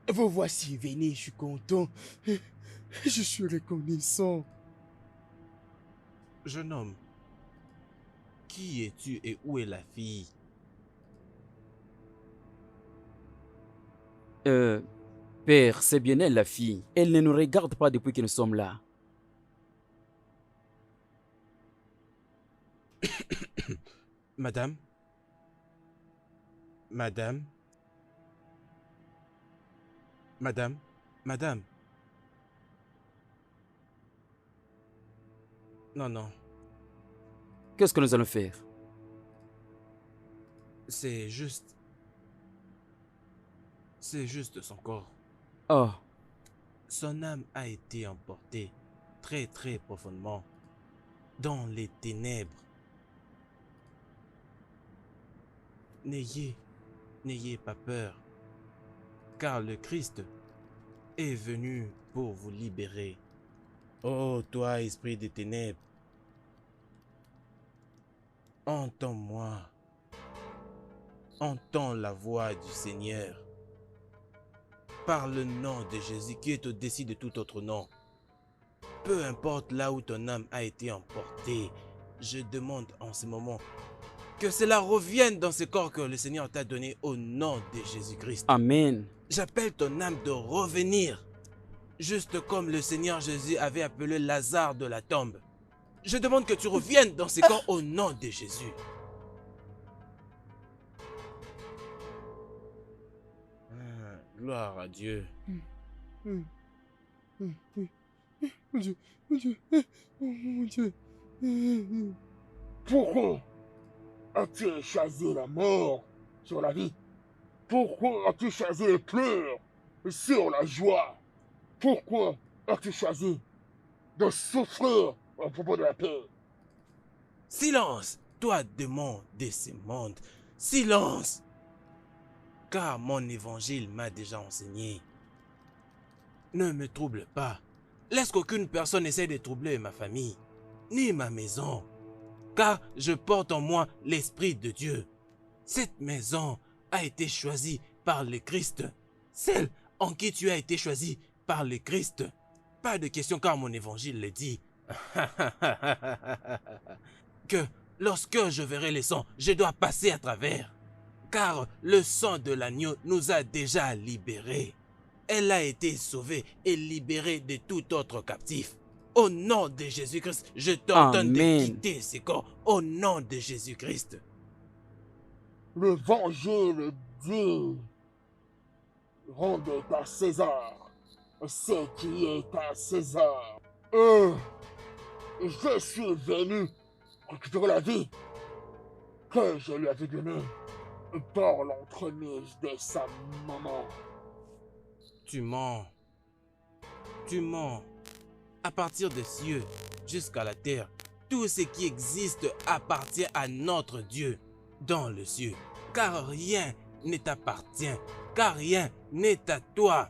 vous voici, venez, je suis content. Je suis reconnaissant. Jeune homme, qui es-tu et où est la fille? Père, c'est bien elle, la fille. Elle ne nous regarde pas depuis que nous sommes là. Madame? Madame? Madame? Madame? Non, non. Qu'est-ce que nous allons faire? C'est juste son corps. Oh, Son âme a été emportée très très profondément dans les ténèbres. N'ayez pas peur, car le Christ est venu pour vous libérer. Oh, toi, esprit des ténèbres, entends-moi. Entends la voix du Seigneur. Par le nom de Jésus qui est au-dessus de tout autre nom. Peu importe là où ton âme a été emportée, je demande en ce moment que cela revienne dans ce corps que le Seigneur t'a donné au nom de Jésus-Christ. Amen. J'appelle ton âme de revenir, juste comme le Seigneur Jésus avait appelé Lazare de la tombe. Je demande que tu reviennes dans ce corps au nom de Jésus. Gloire à Dieu. Mon Dieu, mon Dieu, mon Dieu. Pourquoi as-tu choisi la mort sur la vie? Pourquoi as-tu choisi les pleurs sur la joie? Pourquoi as-tu choisi de souffrir à propos de la paix? Silence, toi démon de ce monde. Silence. Car mon évangile m'a déjà enseigné. Ne me trouble pas. Laisse qu'aucune personne essaie de troubler ma famille, ni ma maison. Car je porte en moi l'Esprit de Dieu. Cette maison a été choisie par le Christ. Celle en qui tu as été choisi par le Christ. Pas de question car mon évangile le dit. Que lorsque je verrai les sangs, je dois passer à travers. Car le sang de l'agneau nous a déjà libérés. Elle a été sauvée et libérée de tout autre captif. Au nom de Jésus-Christ, je t'ordonne de Amen. quitter ces corps. Au nom de Jésus-Christ. L'évangile dit, rendez à César ce qui est à César. Je suis venu récupérer la vie que je lui avais donnée par l'entremise de sa maman. Tu mens. Tu mens. À partir des cieux jusqu'à la terre, tout ce qui existe appartient à notre Dieu dans le ciel. Car rien ne t'appartient, car rien n'est à toi.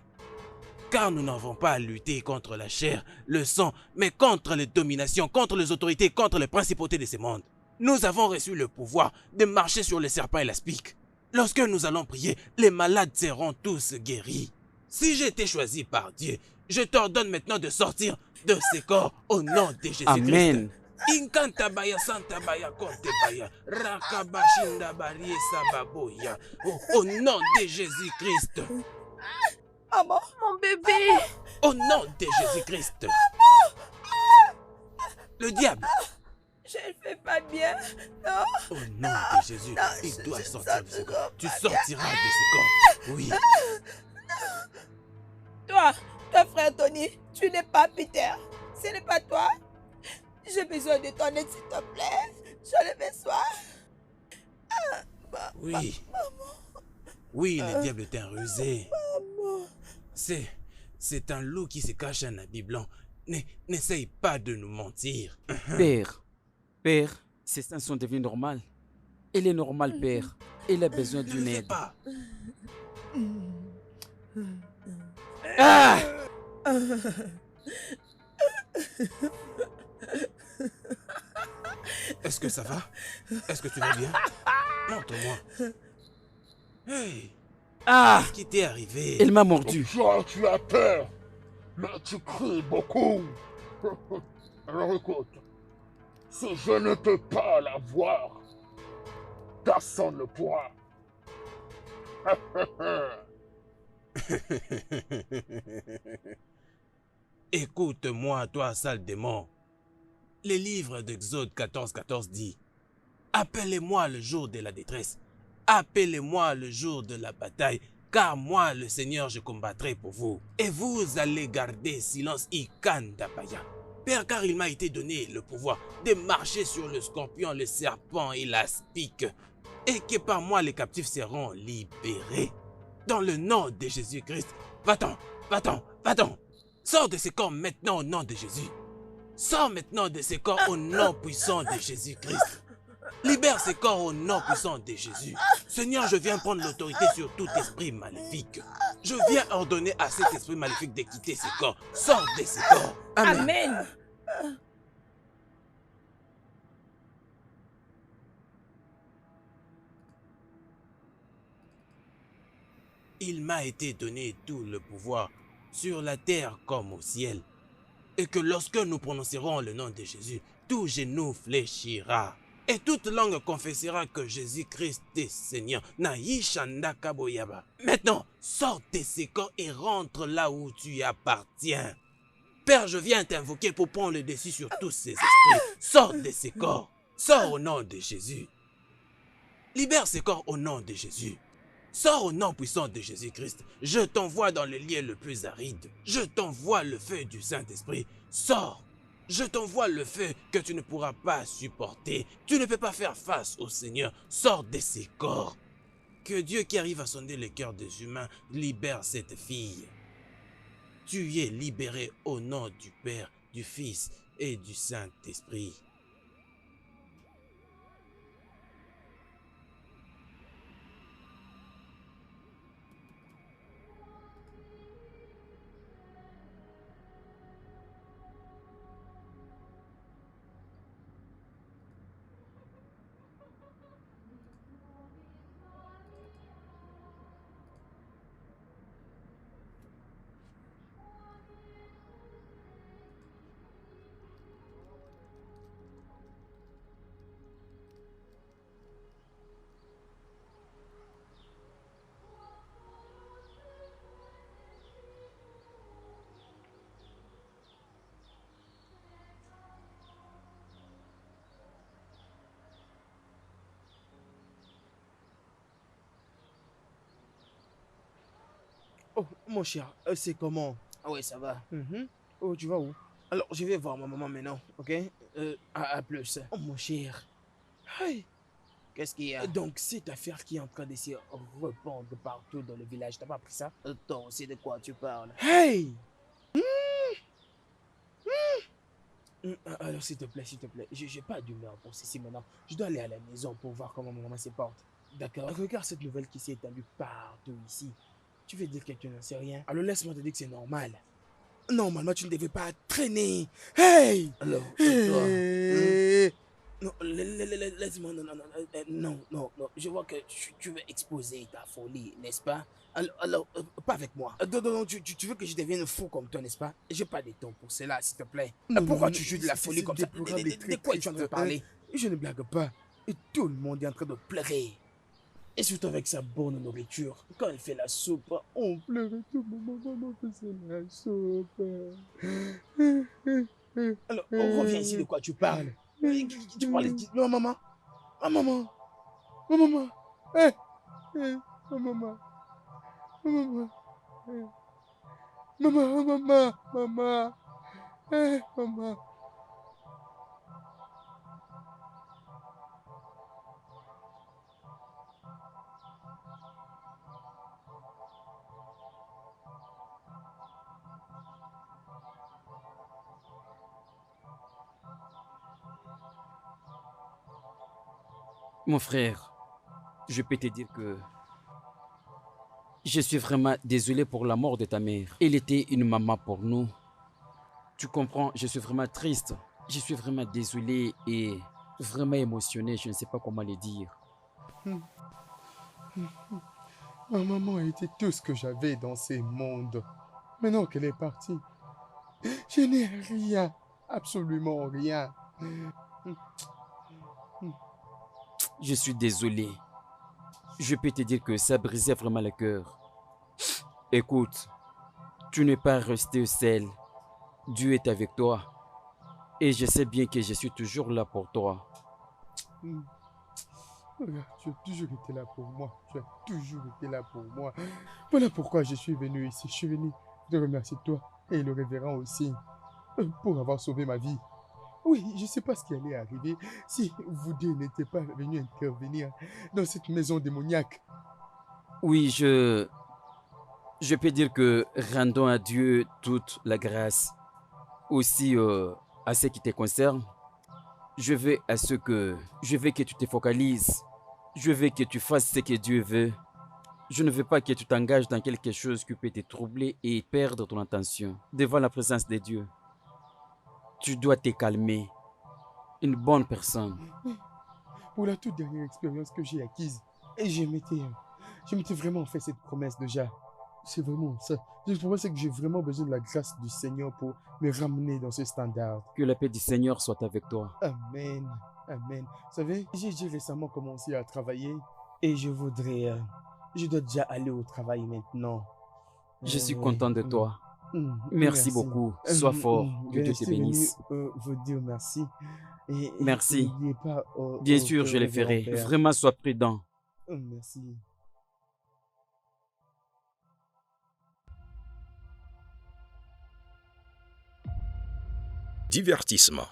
Car nous n'avons pas à lutter contre la chair, le sang, mais contre les dominations, contre les autorités, contre les principautés de ce monde. Nous avons reçu le pouvoir de marcher sur les serpents et la spique. Lorsque nous allons prier, les malades seront tous guéris. Si j'ai été choisi par Dieu, je t'ordonne maintenant de sortir de ces corps au nom de Jésus-Christ. Amen. Inkantabaya santabaya kontebaya rakabashinda barie sababoya. Au nom de Jésus-Christ. Maman, Mon bébé. Au nom de Jésus-Christ. Le diable. je ne fais pas bien. Non. Au nom de Jésus, non, il doit je sortir de sens ce corps. toujours Tu pas sortiras de ce corps. Oui. Toi, frère Tony, tu n'es pas Peter. Ce n'est pas toi. J'ai besoin de ton aide, s'il te plaît. Je le besoin. Oui. Oui, le diable est un rusé. C'est un loup qui se cache un habit blanc. N'essaye pas de nous mentir. Père, ces seins sont devenus normaux. Il est normal, Père. Il a besoin Ne d'une le fais aide. pas. Ah! Est-ce que ça va? Est-ce que tu vas bien? Montre-moi. Hey, Ah! qu'est-ce qui t'est arrivé? Il m'a mordu. Toi, tu as peur, mais tu cries beaucoup. Alors écoute, si je ne peux pas la voir, personne ne pourra. Écoute-moi, toi, sale démon. Le livre d'Exode 14:14 dit: appelez-moi le jour de la détresse, appelez-moi le jour de la bataille, car moi, le Seigneur, je combattrai pour vous. Et vous allez garder silence, Ikandabaya. Père, car il m'a été donné le pouvoir de marcher sur le scorpion, le serpent et la spique, et que par moi les captifs seront libérés. Dans le nom de Jésus-Christ, va-t'en, va-t'en, va-t'en. Sors de ces corps maintenant au nom de Jésus. Sors maintenant de ces corps au nom puissant de Jésus-Christ. Libère ces corps au nom puissant de Jésus. Seigneur, je viens prendre l'autorité sur tout esprit maléfique. Je viens ordonner à cet esprit maléfique de quitter ces corps. Sors de ces corps. Amen. Amen. Il m'a été donné tout le pouvoir sur la terre comme au ciel. Et que lorsque nous prononcerons le nom de Jésus, tout genou fléchira. Et toute langue confessera que Jésus-Christ est Seigneur. Naïshanda Kaboyaba. Maintenant, sors de ces corps et rentre là où tu appartiens. Père, je viens t'invoquer pour prendre le dessus sur tous ces esprits. Sors de ces corps. Sors au nom de Jésus. Libère ces corps au nom de Jésus. Sors au nom puissant de Jésus-Christ. Je t'envoie dans le lieu le plus aride. Je t'envoie le feu du Saint-Esprit. Sors. Je t'envoie le feu que tu ne pourras pas supporter. Tu ne peux pas faire face au Seigneur. Sors de ces corps. Que Dieu qui arrive à sonder le cœur des humains libère cette fille. Tu es libéré au nom du Père, du Fils et du Saint-Esprit. Oh, mon cher, c'est comment? Ah oui, ça va. Oh, tu vas où? Alors, je vais voir ma maman maintenant, ok? À plus. Oh, mon cher. Hey. Qu'est-ce qu'il y a? Donc, cette affaire qui est en train de se répandre partout dans le village, t'as pas appris ça? Toi aussi, de quoi tu parles? Hey! Alors, s'il te plaît, j'ai pas d'humeur pour ceci maintenant. Je dois aller à la maison pour voir comment ma maman se porte. D'accord. Regarde cette nouvelle qui s'est étendue partout ici. Tu veux dire que tu n'en sais rien? Alors, laisse-moi te dire que c'est normal. Normalement, tu ne devais pas traîner. Hey! Alors, Hey! non, laisse-moi, non. Je vois que tu veux exposer ta folie, n'est-ce pas? Alors, pas avec moi. Non, tu veux que je devienne fou comme toi, n'est-ce pas? J'ai pas de temps pour cela, s'il te plaît. Non, Pourquoi non, tu joues de c'est- la folie c'est comme ça? déplorable et très De quoi es-tu en train de triste, parler? Je ne blague pas. Et tout le monde est en train de pleurer. Et surtout avec sa bonne nourriture. Quand elle fait la soupe, on pleure et tout. Maman faisait la soupe. Alors, reviens ici, de quoi tu parles? Tu parles de... Non, maman. Ah, maman. Oh, maman. Eh, oh, maman. Oh, maman. Maman. Maman. Mon frère, je peux te dire que je suis vraiment désolé pour la mort de ta mère. Elle était une maman pour nous. Tu comprends, je suis vraiment triste. Je suis vraiment désolé et vraiment émotionné. Je ne sais pas comment le dire. Ma maman était tout ce que j'avais dans ce monde. Maintenant qu'elle est partie, je n'ai rien, absolument rien. Je suis désolé. Je peux te dire que ça brisait vraiment le cœur. Écoute, tu n'es pas resté seul. Dieu est avec toi. Et je sais bien que je suis toujours là pour toi. Regarde, tu as toujours été là pour moi. Tu as toujours été là pour moi. Voilà pourquoi je suis venu ici. Je suis venu te remercier toi et le révérend aussi pour avoir sauvé ma vie. Oui, je ne sais pas ce qui allait arriver si vous deux n'étiez pas venus intervenir dans cette maison démoniaque. Oui, je peux dire que rendons à Dieu toute la grâce. Aussi, à ce qui te concerne, je veux que tu te focalises. Je veux que tu fasses ce que Dieu veut. Je ne veux pas que tu t'engages dans quelque chose qui peut te troubler et perdre ton attention devant la présence de Dieu. Tu dois te calmer. Une bonne personne. Pour la toute dernière expérience que j'ai acquise, et je m'étais vraiment fait cette promesse déjà. C'est vraiment ça. Je pense que j'ai vraiment besoin de la grâce du Seigneur pour me ramener dans ce standard. Que la paix du Seigneur soit avec toi. Amen. Amen. Vous savez, j'ai récemment commencé à travailler et je dois déjà aller au travail maintenant. Je suis Oui. content de toi. Merci beaucoup. Sois fort. Que Dieu te bénisse. Je suis venu vous dire merci. Et Merci. n'oubliez pas, Bien sûr, je le ferai. Vraiment, sois prudent. Merci. Divertissement.